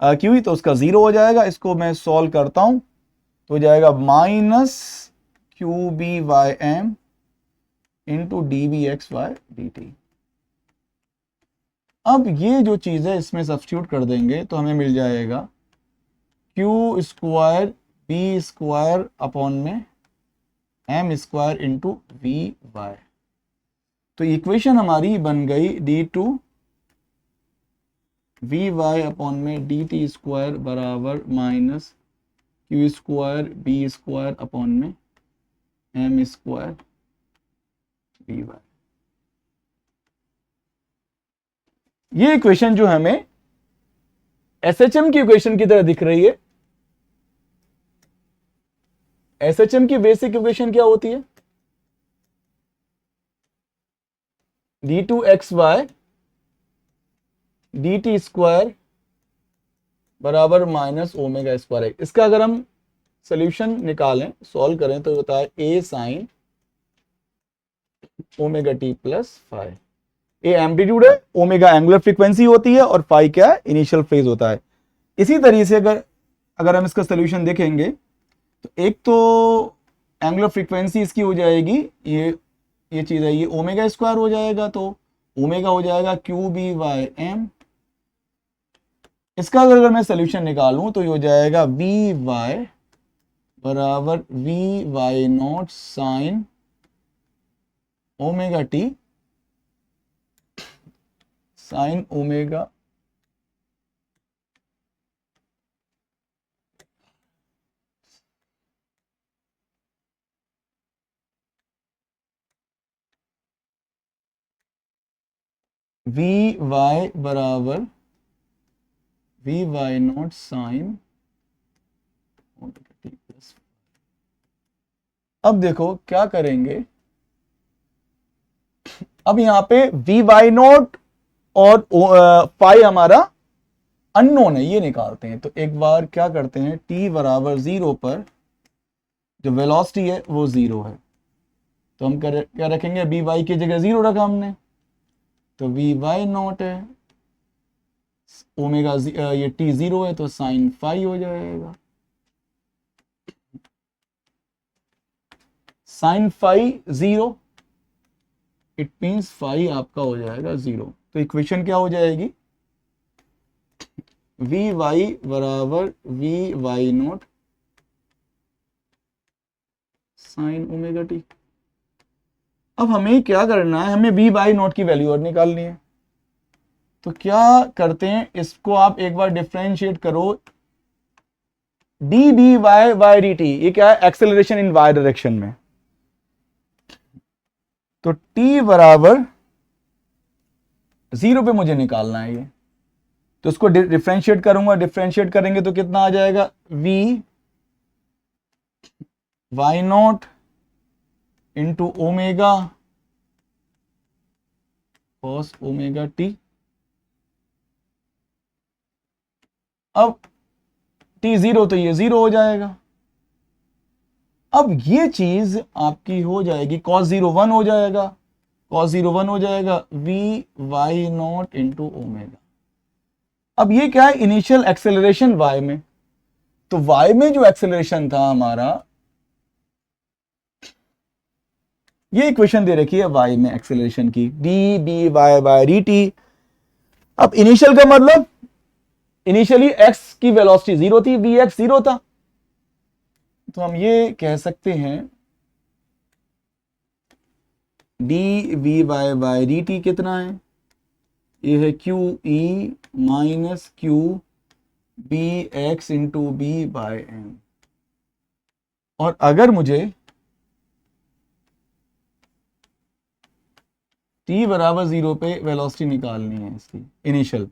क्यू, तो उसका 0 हो जाएगा। इसको मैं सॉल्व करता हूं तो हो जाएगा minus Q B Y m into d b x Y D T. अब ये जो चीज है इसमें सब्स्टिट्यूट कर देंगे तो हमें मिल जाएगा q square b square upon में m square into v y. तो इक्वेशन हमारी बन गई d two v Y upon में डी टी स्क्वायर बराबर minus q square b square upon में एम स्क्वायर वी वाई। ये इक्वेशन जो हमें एसएचएम की इक्वेशन की तरह दिख रही है। एसएचएम की बेसिक इक्वेशन क्या होती है, d two x Y D t square बराबर माइनस ओमेगा स्क्वायर एक्स। इसका अगर हम सोल्यूशन निकालें सॉल्व करें तो होता है A sine omega t plus five. A amplitude है, ओमेगा एंगुलर फ्रीक्वेंसी होती है, और फाई क्या है इनिशियल फेज होता है। इसी तरीके से अगर हम इसका सोल्यूशन देखेंगे तो एक तो एंगुलर फ्रीक्वेंसी इसकी हो जाएगी, ये चीज है, ये ओमेगा स्क्वायर हो जाएगा, तो ओमेगा हो जाएगा क्यू बी वाई एम। इसका अगर मैं सोल्यूशन निकालूं तो ये हो जाएगा वी वाई बराबर we Y naught sine omega T sine omega V Y बराबर वी वाई नॉट साइन। अब देखो क्या करेंगे, अब यहां पे वी वाई नॉट और फाई हमारा अननोन है, ये निकालते हैं। तो एक बार क्या करते हैं, t बराबर 0 पर जो वेलोसिटी है वो 0 है, तो हम क्या रखेंगे, बी वाई की जगह 0 रखा हमने, तो वी वाई नॉट है ओमेगा ये t 0 है तो साइन फाई हो जाएगा, sine phi 0, it means phi आपका हो जाएगा 0। तो इक्वेशन क्या हो जाएगी, वी वाई बराबर we Y naught sine omega T. अब हमें क्या करना है, हमें वी वाई नॉट की वैल्यू और निकालनी है। तो क्या करते हैं, इसको आप एक बार डिफरेंशिएट करो, D B Y Y D T, ये क्या है, एक्सेलरेशन इन वाई डायरेक्शन में। तो t बराबर 0 पे मुझे निकालना है ये, तो इसको डिफरेंशिएट करूंगा, डिफरेंशिएट करेंगे तो कितना आ जाएगा, v Y naught into omega cos omega T. अब t 0 तो ये 0 हो जाएगा। अब ये चीज आपकी हो जाएगी, cos 0 1 हो जाएगा, cos 0 1 हो जाएगा, v Y naught into omega. अब ये क्या है, इनिशियल एक्सेलरेशन y में, तो y में जो एक्सेलरेशन था हमारा, ये इक्वेशन दे रखी है y में एक्सेलरेशन की, D B Y by D T. अब इनिशियल का मतलब, इनिशियली x की वेलोसिटी 0 थी, vx 0 था, तो हम ये कह सकते हैं D we Y by D T कितना है, ये है Q E minus Q B X into B by M. और अगर मुझे t बराबर 0 पे वेलोसिटी निकालनी है इसकी इनिशियल,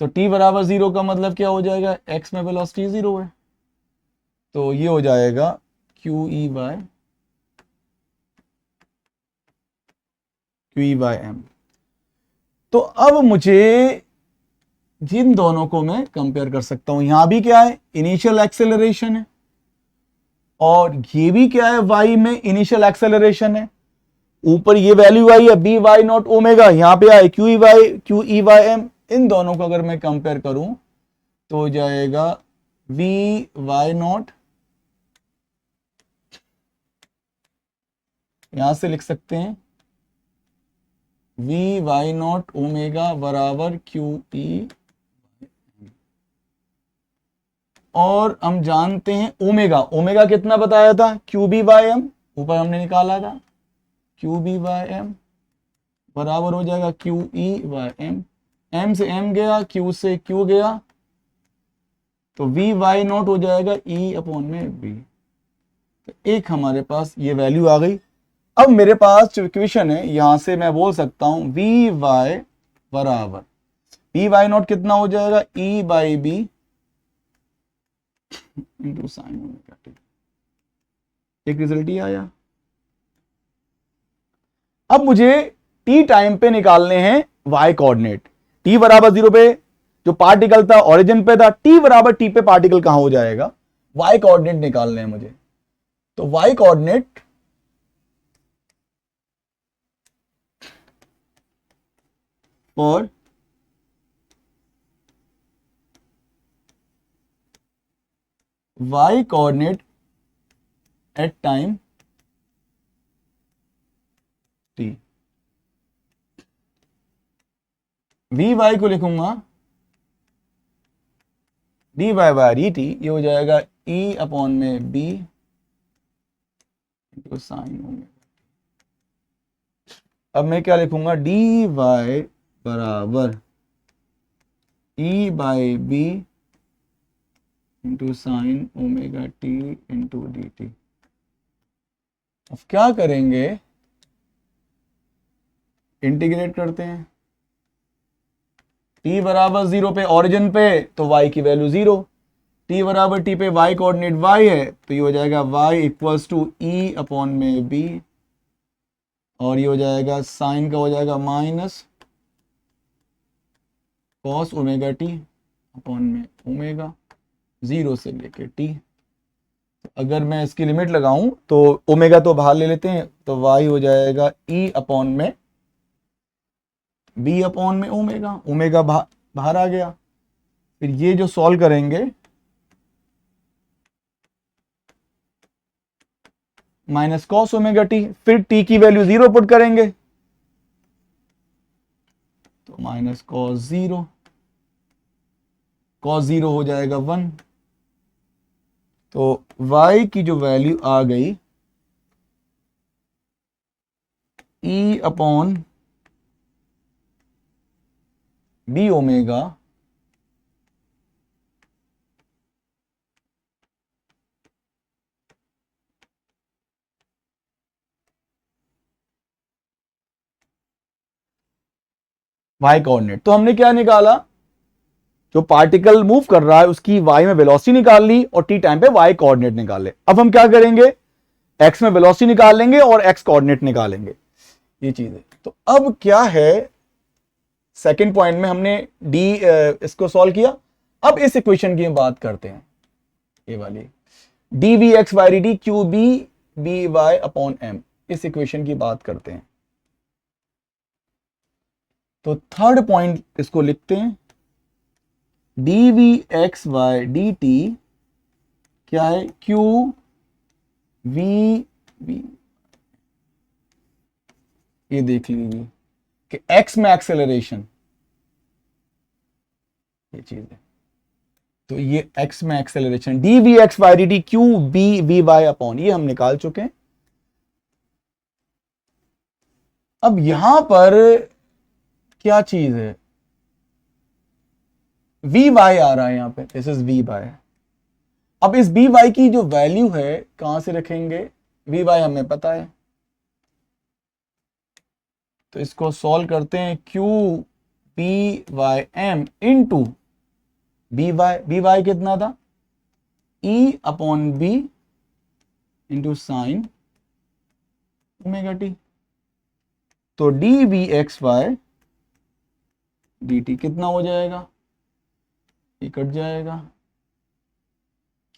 तो t बराबर 0 का मतलब क्या हो जाएगा, x में वेलोसिटी 0 है, तो ये हो जाएगा क्यू ई बाय एम। तो अब मुझे जिन दोनों को मैं कंपेयर कर सकता हूं, यहां भी क्या है, इनिशियल एक्सेलरेशन है, और ये भी क्या है, y में इनिशियल एक्सेलरेशन है, ऊपर ये वैल्यू आई है बी वाई नॉट ओमेगा, यहां पे आए क्यू ई वाई एम। इन दोनों को अगर मैं कंपेयर करूं तो हो जाएगा वी वाई नॉट, यहां से लिख सकते हैं वी वाई नॉट ओमेगा बराबर क्यू ई, और हम जानते हैं ओमेगा, ओमेगा कितना बताया था, क्यू बी बाय एम, ऊपर हमने निकाला था, क्यू बी बाय एम बराबर हो जाएगा Q E by M, M से एम गया, क्यू से क्यू गया, तो वी वाई नॉट हो जाएगा ई अपॉन में बी। तो एक हमारे पास ये वैल्यू आ गई। अब मेरे पास जो इक्वेशन है, यहां से मैं बोल सकता हूं वी वाई बराबर वी वाई नॉट कितना हो जाएगा, e by B into sine omega t. एक रिजल्ट ही आया। अब मुझे टी टाइम पे निकालने हैं वाई कोऑर्डिनेट, टी बराबर 0 पे जो पार्टिकल था ओरिजिन पे था, टी बराबर टी पे पार्टिकल कहां हो जाएगा, वाई कोऑर्डिनेट निकालने हैं मुझे। तो वाई कोऑर्डिनेट और y coordinate at time t, V Y को लिखूंगा D Y by D T, ये हो जाएगा ई अपॉन में बी साइन ओमेगा। अब मैं क्या लिखूंगा, डी वाई बराबर E by B into sine omega T into D T. अब क्या करेंगे, इंटीग्रेट करते हैं। t बराबर 0 पे ओरिजिन पे तो y की वैल्यू 0, t बराबर t पे y कोऑर्डिनेट y है तो ये हो जाएगा y equals to e upon में b, और ये हो जाएगा साइन का हो जाएगा minus cos omega T upon में ओमेगा 0 से लेके t। अगर मैं इसकी लिमिट लगाऊं तो ओमेगा तो बाहर ले लेते हैं, तो y हो जाएगा e अपॉन में b अपॉन में ओमेगा, ओमेगा बाहर आ गया। फिर ये जो सॉल्व करेंगे माइनस कॉस ओमेगा टी, फिर t की वैल्यू 0 पुट करेंगे तो माइनस कॉस 0, कॉस 0 हो जाएगा 1, तो y की जो वैल्यू आ गई e upon B omega y coordinate. तो हमने क्या निकाला, जो पार्टिकल मूव कर रहा है उसकी y में वेलोसिटी निकाल ली और t टाइम पे y कोऑर्डिनेट निकाले। अब हम क्या करेंगे, x में वेलोसिटी निकाल लेंगे और x कोऑर्डिनेट निकालेंगे, ये चीज है। तो अब क्या है, सेकंड पॉइंट में हमने इसको सॉल्व किया। अब इस इक्वेशन की हम बात करते हैं, ये वाली D we x Y D T Q B B Y upon M, इस इक्वेशन की बात करते हैं। तो थर्ड पॉइंट इसको लिखते हैं, D we x Y D T क्या है, क्यू वी वी, ये देख लीजिए कि एक्स में एक्सेलरेशन, ये चीज है। तो ये एक्स में acceleration D we x Y D T Q B we Y upon, ये हम निकाल चुके हैं। अब यहां पर क्या चीज है, वी वाई आ रहा है यहां पे, दिस इज वी वाई। अब इस बी वाई की जो वैल्यू है कहां से रखेंगे, वी वाई हमें पता है, तो इसको सॉल्व करते हैं, q B Y m into b y कितना था, e upon b into sine omega T. तो d we x Y D T कितना हो जाएगा, ये कट जाएगा,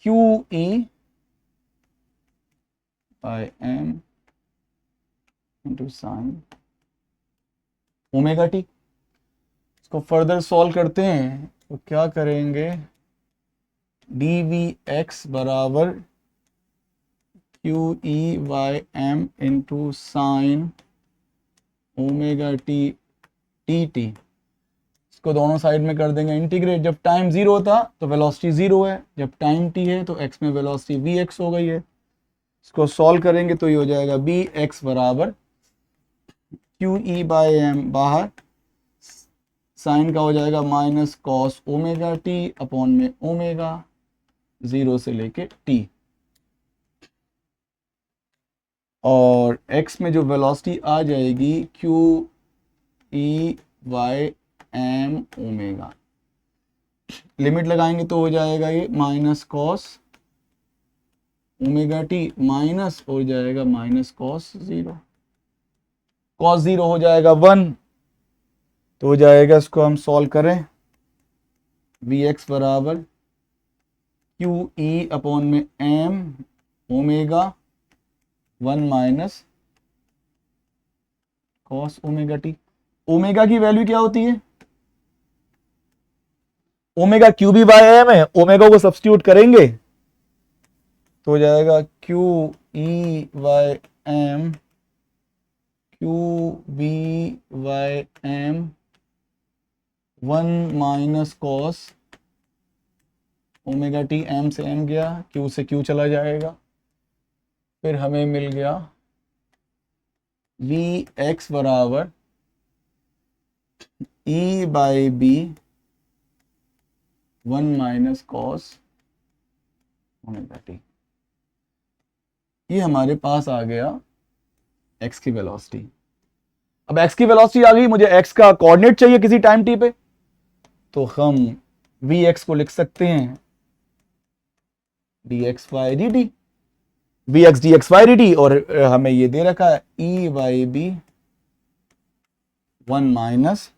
Q E by m into sine omega t. इसको फर्दर सॉल्व करते हैं तो क्या करेंगे, डी वी एक्स बराबर Q E Y m into sine omega t t t. इसको दोनों साइड में कर देंगे इंटीग्रेट। जब टाइम 0 था तो वेलोसिटी 0 है, जब टाइम t है तो x में वेलोसिटी वी एक्स हो गई है। इसको सॉल्व करेंगे तो ये हो जाएगा बी एक्स बराबर क्यू ई बाई एम, बाहर साइन का हो जाएगा minus cos omega T upon में ओमेगा 0 से लेके t, और x में जो वेलोसिटी आ जाएगी Q E Y M omega, limit लगाएंगे तो हो जाएगा ये minus cos omega T minus हो जाएगा माइनस कॉस 0, कॉस 0 हो जाएगा 1, तो हो जाएगा, इसको हम सॉल्व करें, वी एक्स बराबर क्यू ई अपॉन में M omega 1 minus cos omega T. Omega की वैल्यू क्या होती है, omega Q B by M है, ओमेगा को सब्स्टिट्यूट करेंगे तो हो जाएगा Q E Y M Q B Y M 1 minus cos omega T, M से एम गया, क्यू से क्यू चला जाएगा, फिर हमें मिल गया वी एक्स बराबर E by B 1 minus cos omega T. ये हमारे पास आ गया x की वेलोसिटी। अब x की वेलोसिटी आ गई, मुझे x का कोऑर्डिनेट चाहिए किसी टाइम t पे, तो हम vx को लिख सकते हैं dx by D T, vx dx by D T, और हमें ये दे रखा है e by B 1 minus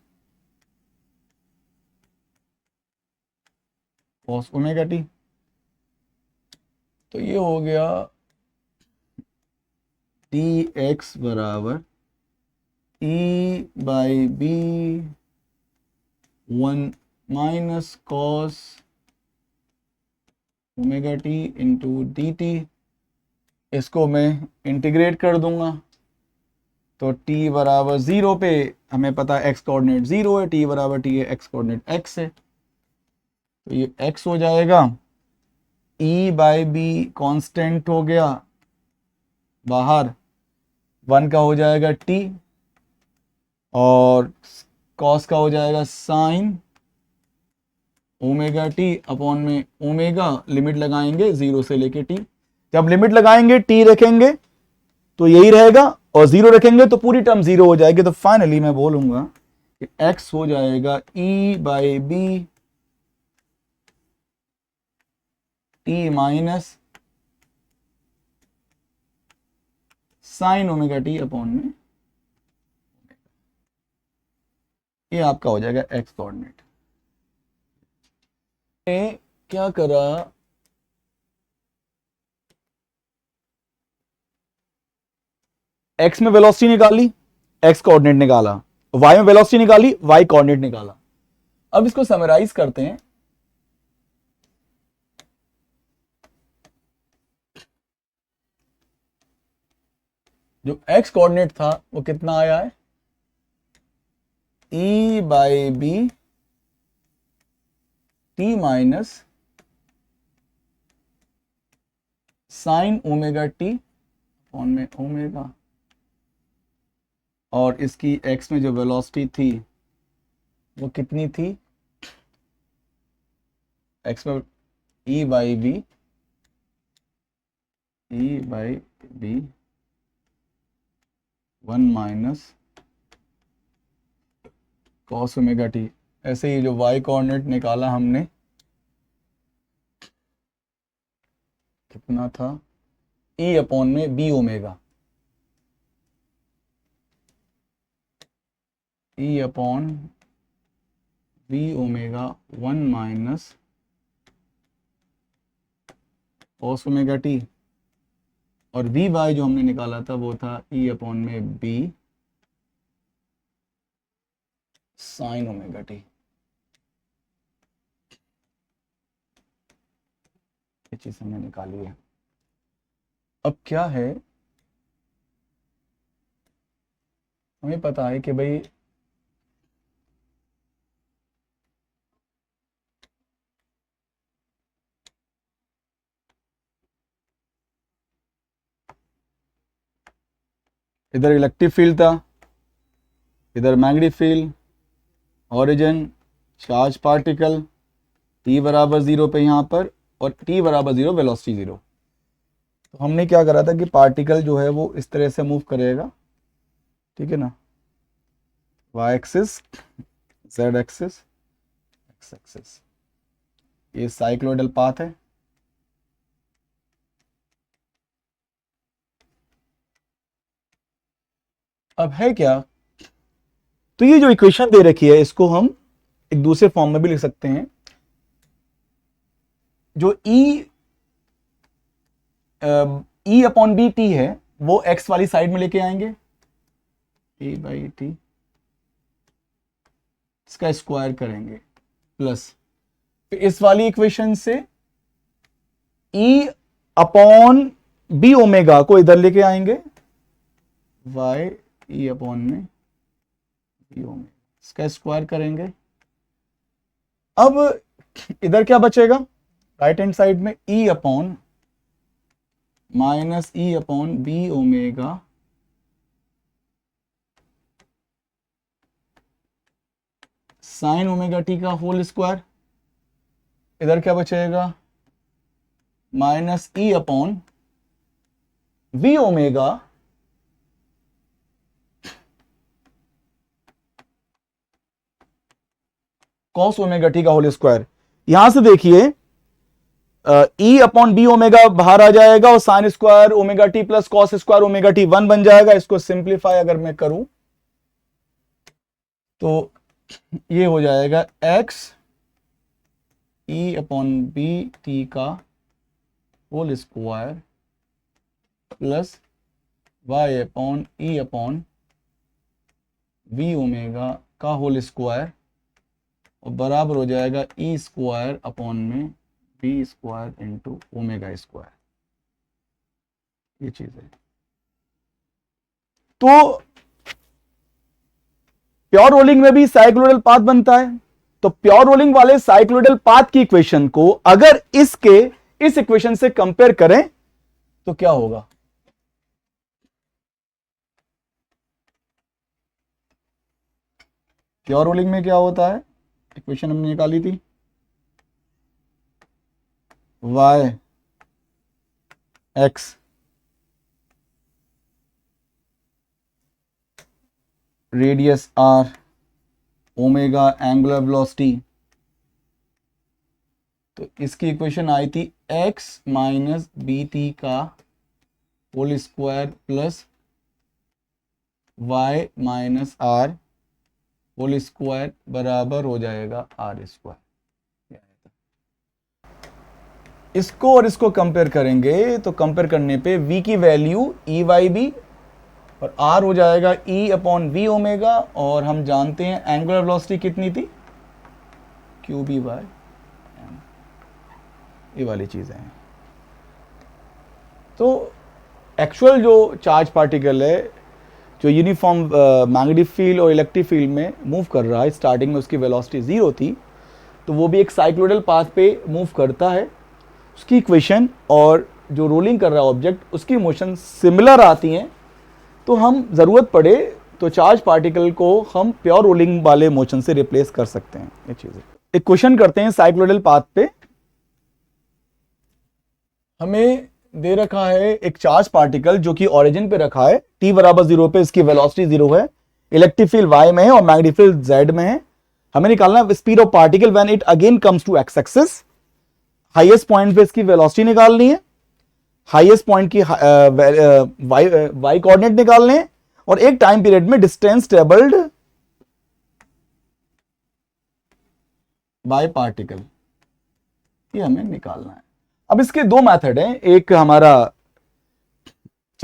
cos omega T. तो ये हो गया dx बराबर e by B 1 minus cos omega T into D T. इसको मैं इंटीग्रेट कर दूंगा, तो t बराबर 0 पे हमें पता है x कोऑर्डिनेट 0 है, t बराबर t है, x कोऑर्डिनेट x है, तो ये x हो जाएगा। e बाई बी कॉन्स्टेंट हो गया बाहर, 1 का हो जाएगा t, और cos का हो जाएगा साइन ओमेगा टी अपॉन में ओमेगा, लिमिट लगाएंगे 0 से लेके t, जब लिमिट लगाएंगे t रखेंगे तो यही रहेगा, और 0 रखेंगे तो पूरी टर्म 0 हो जाएगी। तो फाइनली मैं बोलूंगा कि x हो जाएगा e by B T minus sine omega T upon में, ये आपका हो जाएगा x कोऑर्डिनेट। क्या करा, x में वेलोसिटी निकाली, x कोऑर्डिनेट निकाला, y में वेलोसिटी निकाली, y कोऑर्डिनेट निकाला। अब इसको समराइज करते हैं। जो x कोऑर्डिनेट था वो कितना आया है, e by B T minus sine omega T upon में ओमेगा, और इसकी x में जो वेलोसिटी थी वो कितनी थी, x में e by B 1 minus cos omega T. ऐसे ही जो y कोऑर्डिनेट निकाला हमने, कितना था, e अपॉन में B omega, e upon B omega 1 minus cos omega T, और वी बाई जो हमने निकाला था वो था e अपॉन में बी साइन ओमेगा टी। ये चीज हमने निकाली है। अब क्या है, हमें पता है कि भाई इधर इलेक्ट्रिक फील्ड था, इधर magnetic field, origin, charge particle, t बराबर 0 पे यहाँ पर, और t बराबर 0 वेलोसिटी 0। तो हमने क्या करा था कि पार्टिकल जो है वो इस तरह से मूव करेगा, ठीक है ना, y axis, z axis, x axis, ये साइक्लोइडल पाथ है। अब है क्या, तो ये जो इक्वेशन दे रखी है इसको हम एक दूसरे फॉर्म में भी लिख सकते हैं। जो ई अपॉन बी टी है वो x वाली साइड में लेके आएंगे, e बाई टी, इसका स्क्वायर करेंगे, प्लस फिर इस वाली इक्वेशन से e अपॉन बी ओमेगा को इधर लेके आएंगे, y e अपॉन में बी ओमेगा, इसका स्क्वायर करेंगे। अब इधर क्या बचेगा, राइट हैंड साइड में e upon minus E upon B omega sine omega T का होल स्क्वायर, इधर क्या बचेगा minus E upon we omega cos omega T का होल स्क्वायर। यहां से देखिए ई अपॉन बी ओमेगा बाहर आ जाएगा और sign square omega t plus cos square omega T 1 बन जाएगा। इसको सिंप्लीफाई अगर मैं करूं तो ये हो जाएगा x e upon b T का whole square plus y upon e upon we omega का होल स्क्वायर और बराबर हो जाएगा ई स्क्वायर अपॉन में b square into omega square. ये चीज है। तो प्योर रोलिंग में भी साइक्लोइडल पाथ बनता है। तो प्योर रोलिंग वाले साइक्लोइडल पाथ की इक्वेशन को अगर इसके इस इक्वेशन से कंपेयर करें तो क्या होगा? प्योर रोलिंग में क्या होता है? इक्वेशन हमने निकाली थी y x radius r omega angular velocity. तो इसकी इक्वेशन आई थी x माइनस बी टी का whole square plus y minus r whole square बराबर हो जाएगा r स्क्वायर। इसको और इसको कंपेयर करेंगे तो कंपेयर करने पे v की वैल्यू ई वाई बी और r हो जाएगा e अपॉन वी ओमेगा और हम जानते हैं एंगुलर वेलोसिटी कितनी थी क्यू बी बाय एम। ये वाली चीजें हैं। तो एक्चुअल जो चार्ज पार्टिकल है जो यूनिफॉर्म मैग्नेटिक फील्ड और इलेक्ट्रिक फील्ड में मूव कर रहा है, स्टार्टिंग में उसकी वेलोसिटी 0 थी, तो वो भी एक साइक्लोइडल पाथ पे मूव करता है। उसकी इक्वेशन और जो रोलिंग कर रहा है ऑब्जेक्ट उसकी मोशन सिमिलर आती हैं। तो हम ज़रूरत पड़े तो चार्ज पार्टिकल को हम प्योर रोलिंग वाले मोशन से रिप्लेस कर सकते हैं। ये चीज़ें एक क्वेश्चन करते हैं साइक्लोइडल पाथ पे। हमें दे रखा है एक चार्ज पार्टिकल जो कि ओरिजिन पे रखा है, t बराबर 0 पे इसकी वेलोसिटी 0 है, इलेक्ट्रिक फील्ड y में है और मैग्नेटिक फील्ड z में है। हमें निकालना है speed of particle when it again comes to X axis. Highest point पे इसकी वेलोसिटी निकालनी है, हाईएस्ट पॉइंट की वाई कोऑर्डिनेट निकालने हैं और एक टाइम पीरियड में डिस्टेंस ट्रेवल्ड बाय पार्टिकल ये हमें निकालना है। अब इसके दो मेथड हैं। एक हमारा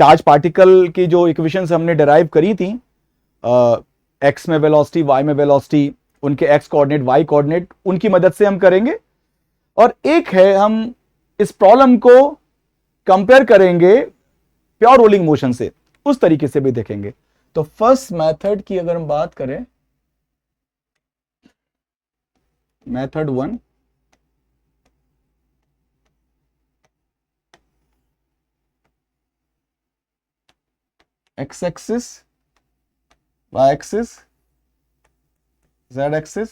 चार्ज पार्टिकल की जो इक्वेशंस हमने डिराइव करी थी, एक्स में वेलोसिटी वाई में वेलोसिटी, उनके एक्स कोऑर्डिनेट वाई कोऑर्डिनेट, उनकी मदद से हम करेंगे। और एक है हम इस प्रॉब्लम को कंपेयर करेंगे प्योर रोलिंग मोशन से, उस तरीके से भी देखेंगे। तो फर्स्ट मेथड की अगर हम बात करें, method 1, X axis, Y axis, Z axis,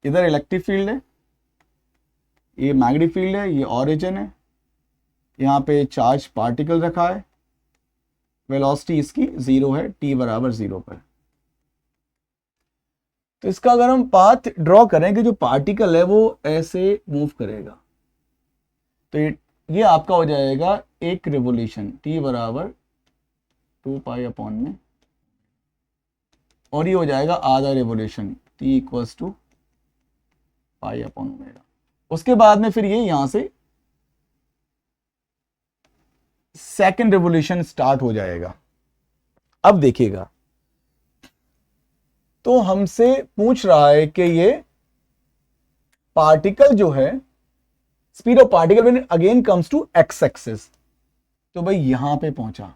इधर इलेक्ट्रिक फील्ड है, ये मैग्नेटिक फील्ड है, ये ओरिजिन है, यहाँ पे चार्ज पार्टिकल रखा है, वेलोसिटी इसकी 0 है, t बराबर 0 पर। तो इसका अगर हम पाथ ड्रॉ करें कि जो पार्टिकल है वो ऐसे मूव करेगा, तो ये आपका हो जाएगा एक रिवोल्यूशन, t बराबर 2 पाई अपॉन में, और ये हो जाएगा आधा revolution, t equals to pi upon omega. उसके बाद में फिर ये यहां से सेकंड रिवोल्यूशन स्टार्ट हो जाएगा। अब देखिएगा, तो हमसे पूछ रहा है कि ये पार्टिकल जो है, speed of particle when it again comes to X axis, तो भाई यहां पे पहुंचा,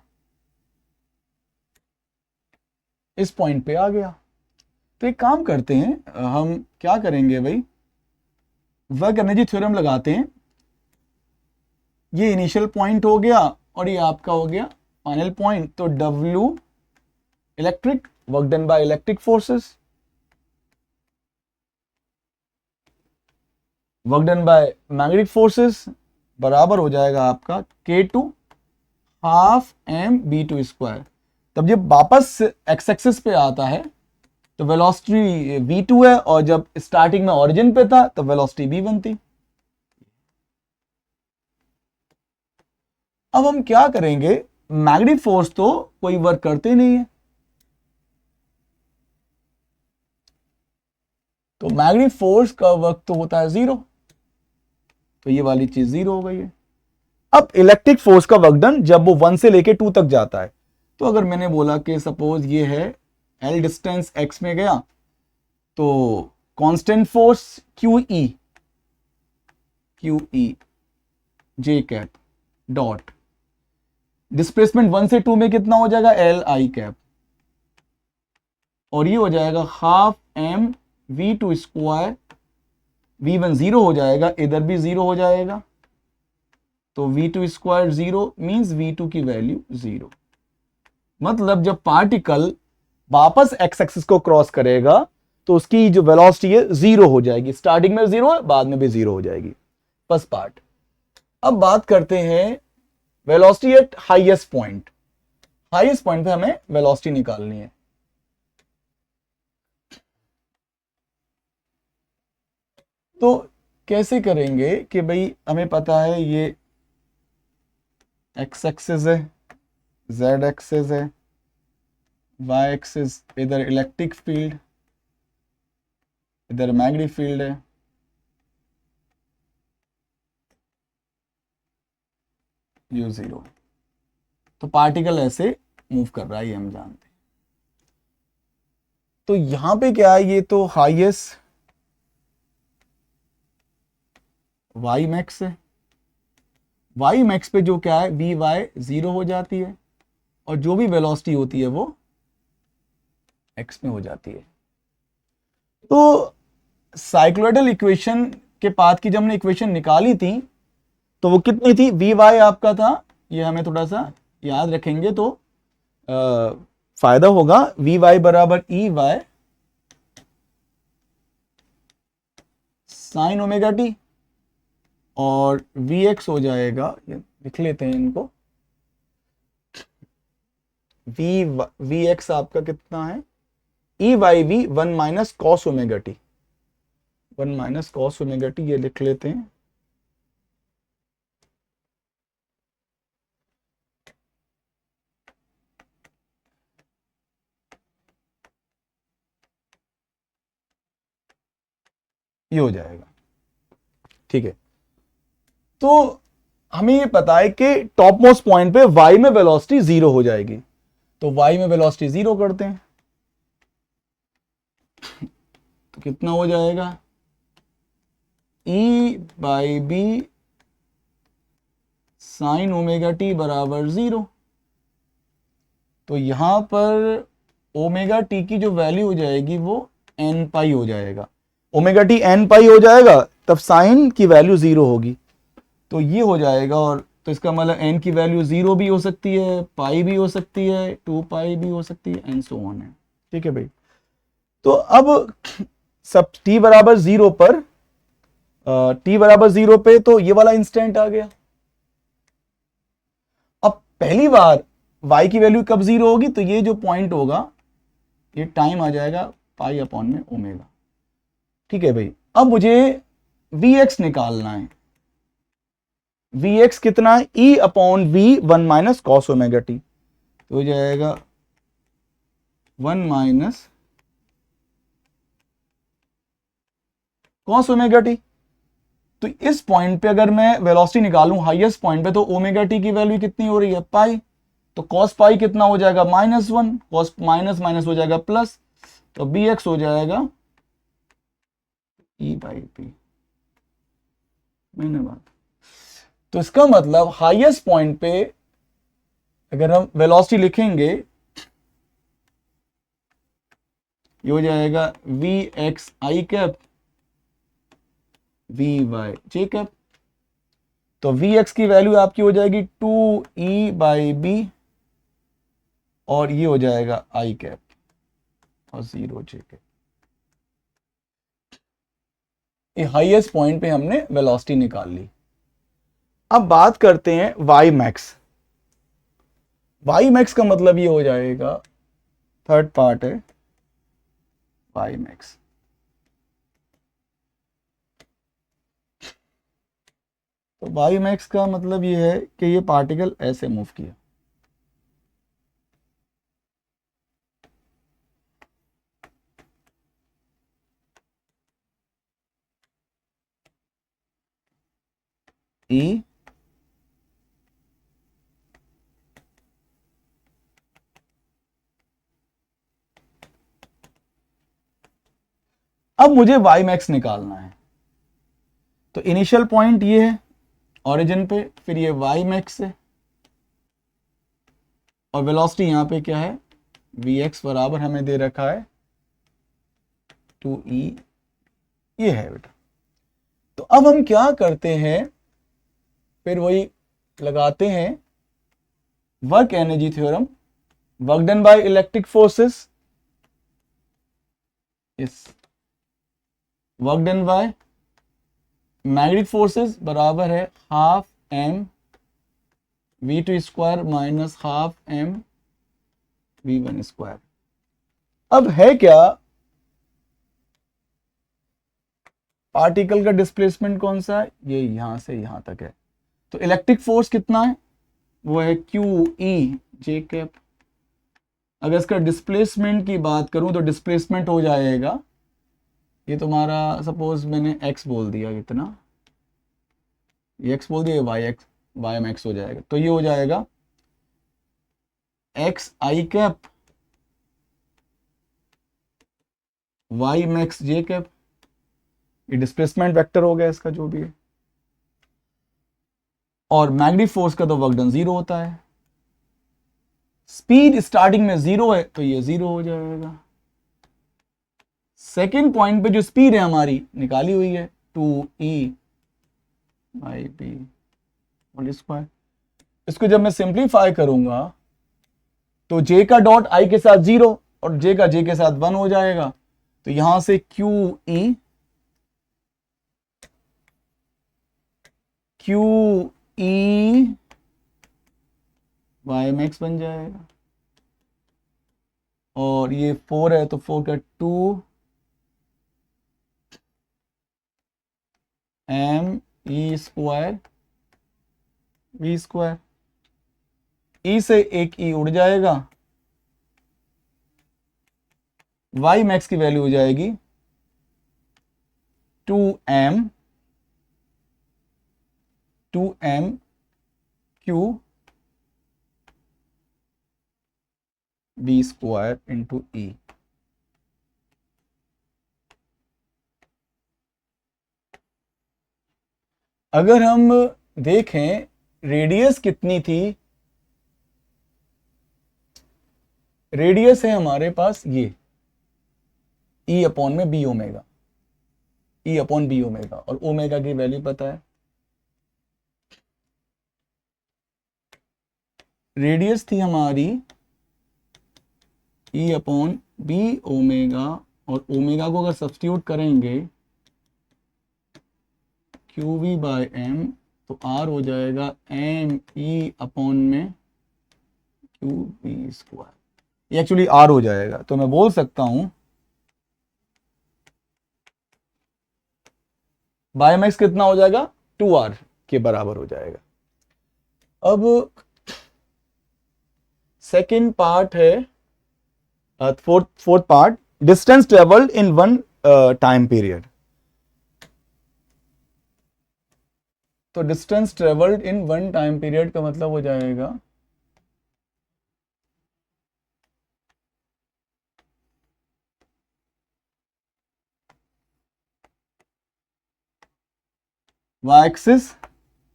इस पॉइंट पे आ गया। तो एक काम करते हैं, हम क्या करेंगे भाई, वर्क एनर्जी थ्योरम लगाते हैं। ये इनिशियल पॉइंट हो गया और ये आपका हो गया फाइनल पॉइंट। तो W electric, work done by electric forces, work done by magnetic forces बराबर हो जाएगा आपका K2 half m v2 square. तब जब वापस एक्स एक्सिस पे आता है तो वेलोसिटी v2 है, और जब स्टार्टिंग में ओरिजिन पे था तो वेलोसिटी v1 थी। अब हम क्या करेंगे, मैग्नेटिक फोर्स तो कोई वर्क करते नहीं है, तो मैग्नेटिक फोर्स का वर्क तो होता है 0, तो ये वाली चीज 0 हो गई है। अब इलेक्ट्रिक फोर्स का वर्क डन जब वो 1 से लेके 2 तक जाता है, तो अगर मैंने बोला कि सपोज ये है L डिस्टेंस x में गया, तो constant force QE J cap dot displacement 1 से 2 में कितना हो जाएगा L I कैप, और ये हो जाएगा half m v2 square, v1 0 हो जाएगा, इधर भी 0 हो जाएगा, तो v2 स्क्वायर 0 मींस v2 की वैल्यू 0। मतलब जब पार्टिकल वापस एक्स एक्सिस को क्रॉस करेगा तो उसकी जो वेलोसिटी है 0 हो जाएगी, स्टार्टिंग में 0 है, बाद में भी 0 हो जाएगी। First part. अब बात करते हैं velocity at highest point. Highest point पे हमें वेलोसिटी निकालनी है। तो कैसे करेंगे कि भाई हमें पता है ये एक्स एक्सिस है, जेड एक्सिस है, वाई एक्सिस, इधर इलेक्ट्रिक फील्ड, इधर मैग्नेटिक फील्ड है, यू 0, तो पार्टिकल ऐसे मूव कर रहा है, ये हम जानते हैं। तो यहां पे क्या है, ये तो हाईएस्ट वाई मैक्स है, वाई मैक्स पे जो क्या है वी वाई 0 हो जाती है, और जो भी वेलोसिटी होती है वो एक्स में हो जाती है। तो साइक्लोइडल इक्वेशन के बाद की जब हमने इक्वेशन निकाली थी तो वो कितनी थी, वी वाई आपका था, ये हमें थोड़ा सा याद रखेंगे तो फायदा होगा। वी वाई बराबर E Y sine omega T, और वी एक्स हो जाएगा, ये लिख लेते हैं इनको, वी एक्स आपका कितना है, E Y V 1 minus cos omega T, 1 minus cos omega T, ये लिख लेते हैं। ये हो जाएगा, ठीक है। तो हमें ये पता है कि टॉप मोस्ट पॉइंट पे y में वेलोसिटी 0 हो जाएगी, तो y में वेलोसिटी 0 करते हैं, तो कितना हो जाएगा, E by B sine omega T बराबर 0। तो यहां पर ओमेगा टी की जो वैल्यू हो जाएगी वो n पाई हो जाएगा, ओमेगा टी n पाई हो जाएगा, तब साइन की वैल्यू 0 होगी, तो ये हो जाएगा। और तो इसका मतलब n की वैल्यू 0 भी हो सकती है, पाई भी हो सकती है, 2 पाई भी हो सकती है, एंड सो ऑन है, ठीक है भाई। तो अब सब t बराबर 0 पर, t बराबर 0 पे तो ये वाला इंस्टेंट आ गया। अब पहली बार y की वैल्यू कब 0 होगी, तो ये जो पॉइंट होगा ये टाइम आ जाएगा पाई अपॉन में ओमेगा, ठीक है भाई। अब मुझे vx निकालना है, vx कितना है, e upon V 1 minus cos omega T, तो हो जाएगा 1 माइनस कॉस ओमेगा टी। तो इस पॉइंट पे अगर मैं वेलोसिटी निकालूं हाईएस्ट पॉइंट पे, तो ओमेगा टी की वैल्यू कितनी हो रही है, पाई, तो कॉस पाई कितना हो जाएगा, -1, कॉस माइनस माइनस हो जाएगा प्लस, तो बी एक्स हो जाएगा ई बाई पी, मैंने बात। तो इसका मतलब हाईएस्ट पॉइंट पे अगर हम वेलोसिटी लिखेंगे, ये हो जाएगा वी एक्स आई cap V Y J cap, तो वी एक्स की वैल्यू आपकी हो जाएगी 2 ई बाई बी, और ये हो जाएगा आई कैप और 0 जे कैप। ये हाईएस्ट पॉइंट पे हमने वेलोसिटी निकाल ली। अब बात करते हैं वाई मैक्स। वाई मैक्स का मतलब ये हो जाएगा, थर्ड पार्ट है वाई मैक्स। तो वाई मैक्स का मतलब ये है कि ये पार्टिकल ऐसे मूव किया, ई अब मुझे वाई मैक्स निकालना है। तो इनिशियल पॉइंट ये है ओरिजिन पे, फिर ये वाई मैक्स है और वेलोसिटी यहां पे क्या है, वी एक्स बराबर हमें दे रखा है 2e, ये है बेटा। तो अब हम क्या करते हैं, फिर वही लगाते हैं work energy theorem, work done by electric forces, yes, work done by magnetic forces बराबर है half M v2 square minus half M v1 square. अब है क्या, पार्टिकल का डिस्प्लेसमेंट कौन सा है, ये यहां से यहां तक है। तो इलेक्ट्रिक फोर्स कितना है, वो है क्यू ई जे कैप। अगर इसका डिस्प्लेसमेंट की बात करूं तो डिस्प्लेसमेंट हो जाएगा, ये तुम्हारा सपोज मैंने x बोल दिया, कितना ये x बोल दिया, वाई एम एक्स हो जाएगा। तो ये हो जाएगा एक्स आई कैप वाई मैक्स जे कैप। ये डिस्प्लेसमेंट वेक्टर हो गया इसका जो भी है, और मैग्नेटिक फोर्स का तो वर्क डन 0 होता है। स्पीड स्टार्टिंग में 0 है तो ये 0 हो जाएगा। सेकेंड पॉइंट पे जो स्पीड है हमारी निकाली हुई है 2e by B whole square. इसको जब मैं सिंप्लीफाई करूंगा तो j का डॉट i के साथ 0 और j का j के साथ 1 हो जाएगा। तो यहां से QE वाई मैक्स बन जाएगा, और ये 4 है तो 4 का 2 m e square v square. E से एक ई उड़ जाएगा, वाई मैक्स की वैल्यू हो जाएगी 2m q we square into e. अगर हम देखें रेडियस कितनी थी, रेडियस है हमारे पास ये ई अपॉन में B omega, E upon B omega, और ओमेगा की वैल्यू पता है, रेडियस थी हमारी ई अपॉन बी ओमेगा, और ओमेगा को अगर सब्स्टिट्यूट करेंगे क्यू वी बाई एम तो आर हो जाएगा एम ई अपॉन में क्यू वी स्क्वायर। ये एक्चुअली आर हो जाएगा, तो मैं बोल सकता हूं बायोमैक्स कितना हो जाएगा, 2r के बराबर हो जाएगा। अब सेकेंड पार्ट है, fourth part, distance travelled in one time period. तो distance travelled in one time period का मतलब हो जाएगा y axis,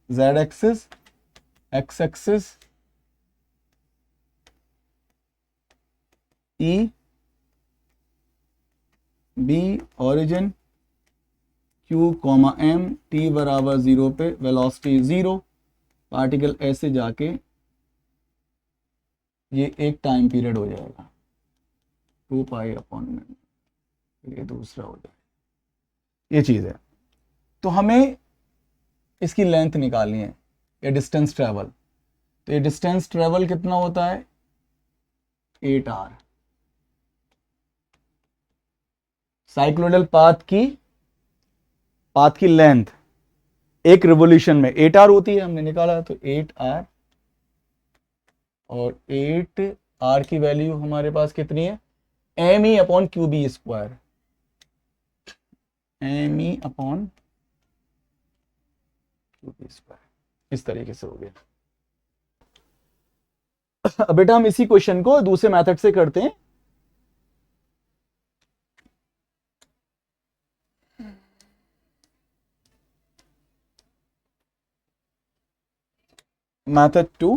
z axis, x axis, e b origin, q comma m, t बराबर 0 पे वेलोसिटी 0, पार्टिकल ऐसे जाके ये एक टाइम पीरियड हो जाएगा 2π/, ये दूसरा हो जाएगा, ये चीज़ है। तो हमें इसकी लेंथ निकालनी है या डिस्टेंस ट्रेवल। तो ये डिस्टेंस ट्रेवल कितना होता है 8r। साइक्लोइडल पाथ की लेंथ एक रिवोल्यूशन में 8r होती है, हमने निकाला। तो 8r और 8r की वैल्यू हमारे पास कितनी है me/qb²। me/qb², इस तरीके से हो गया। अब बेटा हम इसी क्वेश्चन को दूसरे मेथड से करते हैं। Method 2,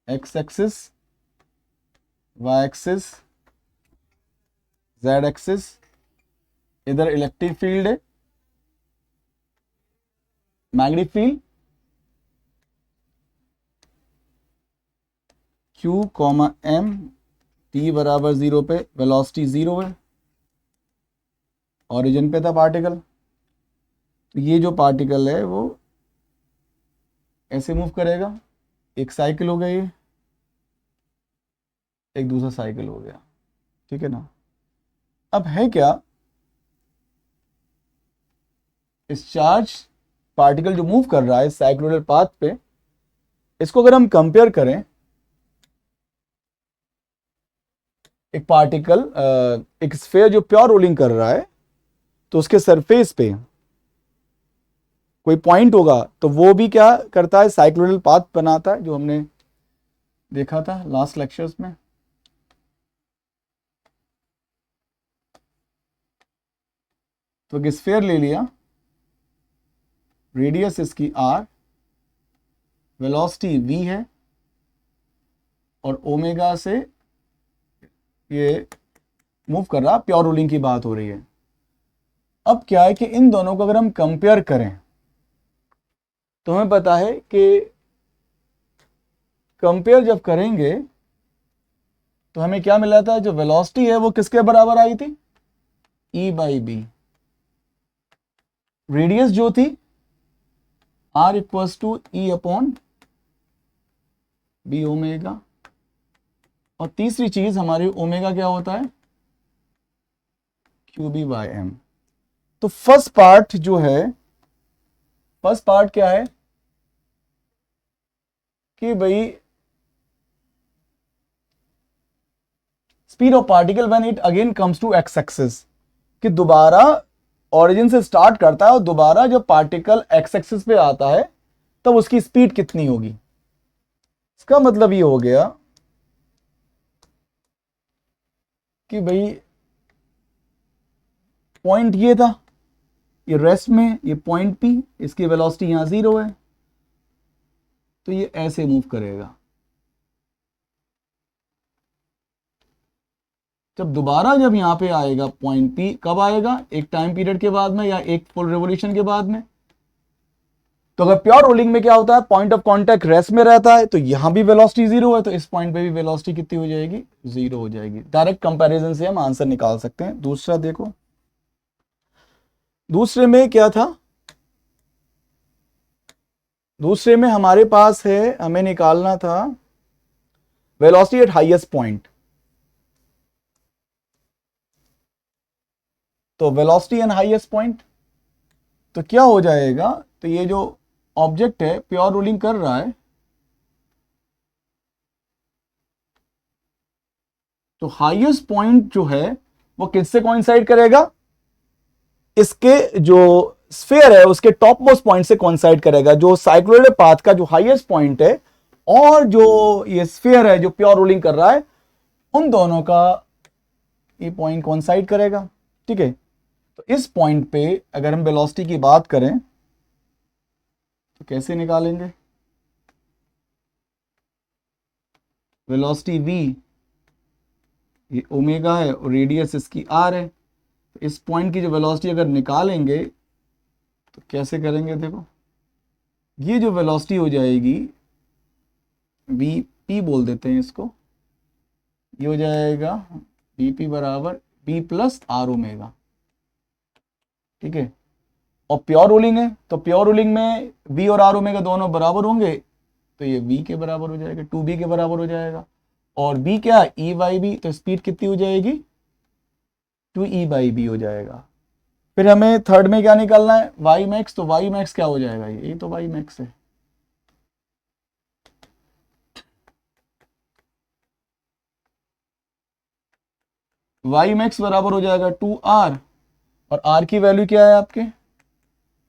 x axis, y axis, z axis, इधर इलेक्ट्रिक फील्ड है, magnetic field q, m, t बराबर 0 पे वेलोसिटी 0 है, ओरिजिन पे था पार्टिकल। ये जो पार्टिकल है वो ऐसे मूव करेगा, एक साइकिल हो गया, ये एक दूसरा साइकिल हो गया, ठीक है ना। अब है क्या, इस चार्ज पार्टिकल जो मूव कर रहा है साइक्लोइडल पाथ पे, इसको अगर हम कंपेयर करें, एक पार्टिकल एक स्फीयर जो प्योर रोलिंग कर रहा है, तो उसके सरफेस पे कोई पॉइंट होगा तो वो भी क्या करता है साइक्लोइडल पाथ बनाता है, जो हमने देखा था लास्ट लेक्चर्स में। तो एक स्फीयर ले लिया, रेडियस इसकी r, वेलोसिटी v है, और ओमेगा से ये मूव कर रहा, प्योर रोलिंग की बात हो रही है। अब क्या है कि इन दोनों को अगर हम कंपेयर करें तो हमें पता है कि कंपेयर जब करेंगे तो हमें क्या मिला था, जो वेलोसिटी है वो किसके बराबर आई थी E/b। रेडियस जो थी r = E/b ओमेगा, और तीसरी चीज हमारी ओमेगा क्या होता है qb/m। तो फर्स्ट पार्ट जो है, फर्स्ट पार्ट क्या है कि भाई speed of particle when it again comes to X axis, कि दोबारा ओरिजिन से स्टार्ट करता है और दोबारा जब पार्टिकल एक्स एक्सिस पे आता है तब उसकी स्पीड कितनी होगी। इसका मतलब ये हो गया कि भाई पॉइंट ये था, ये रेस्ट में, ये पॉइंट P, इसकी वेलोसिटी यहां 0 है, तो ये ऐसे मूव करेगा। जब दोबारा जब यहां पे आएगा पॉइंट P, कब आएगा, एक टाइम पीरियड के बाद में या एक फुल रिवोल्यूशन के बाद में। तो अगर प्योर रोलिंग में क्या होता है, पॉइंट ऑफ कांटेक्ट रेस्ट में रहता है, तो यहां भी वेलोसिटी 0 है, तो इस पॉइंट पे भी वेलोसिटी कितनी हो जाएगी 0 हो जाएगी। डायरेक्ट कंपैरिजन से हम आंसर निकाल सकते हैं। दूसरा देखो, दूसरे में क्या था, दूसरे में हमारे पास है, हमें निकालना था वेलोसिटी एट हाईएस्ट पॉइंट। तो वेलोसिटी एंड हाईएस्ट पॉइंट, तो क्या हो जाएगा, तो ये जो ऑब्जेक्ट है प्योर रोलिंग कर रहा है, तो हाईएस्ट पॉइंट जो है वो किससे कोइंसाइड करेगा, इसके जो स्फीयर है उसके टॉप मोस्ट पॉइंट से कोइंसाइड करेगा, जो साइक्लोइडल पाथ का जो हाईएस्ट पॉइंट है और जो ये स्फीयर है जो प्योर रोलिंग कर रहा है, उन दोनों का ये पॉइंट कोइंसाइड करेगा, ठीक है। तो इस पॉइंट पे अगर हम वेलोसिटी की बात करें तो कैसे निकालेंगे, वेलोसिटी v, ये ओमेगा है और रेडियस इसकी r है। तो इस पॉइंट की जो वेलोसिटी अगर निकालेंगे तो कैसे करेंगे देखो, ये जो वेलोसिटी हो जाएगी वी पी बोल देते हैं इसको, ये हो जाएगा वी पी बराबर बी प्लस आर ओमेगा। ठीक है, और प्योर रोलिंग है तो प्योर रोलिंग में वी और आर ओमेगा दोनों बराबर होंगे, तो ये वी के बराबर हो जाएगा, 2b के बराबर हो जाएगा। और b क्या, e बाई बी, तो स्पीड कितनी हो जाएगी, 2e बाई बी हो जाएगा। फिर हमें थर्ड में क्या निकालना है, वाई मैक्स, तो वाई मैक्स क्या हो जाएगा, ये तो वाई मैक्स है। वाई मैक्स बराबर हो जाएगा 2r, और r की वैल्यू क्या है आपके,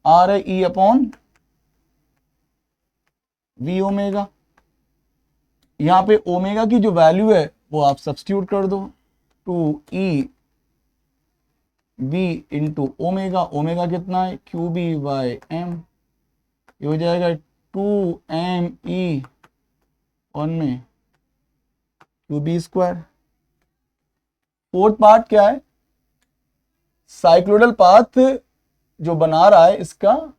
r है e अपॉन वी ओमेगा। यहाँ पे ओमेगा की जो वैल्यू है वो आप सब्स्टिट्यूट कर दो, 2e v into omega, omega कितना है, क्यू बी बाई एम, ये हो जाएगा 2me वन में Q B square. Fourth part क्या है, साइक्लोइडल पाथ जो बना रहा है इसका,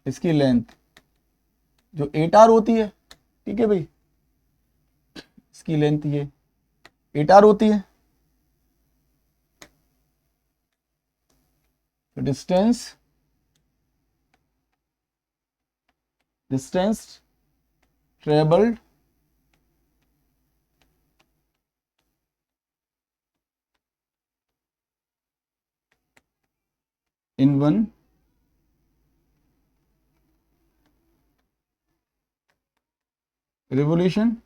इसकी लेंथ जो 8r होती है, ठीक है भाई, इसकी लेंथ ये 8r होती है, तो distance travelled in one revolution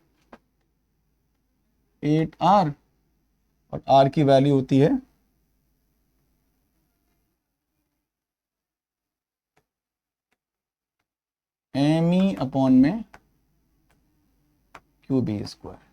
8r, और r की वैल्यू होती है me अपॉन में क्यू बी स्क्वायर।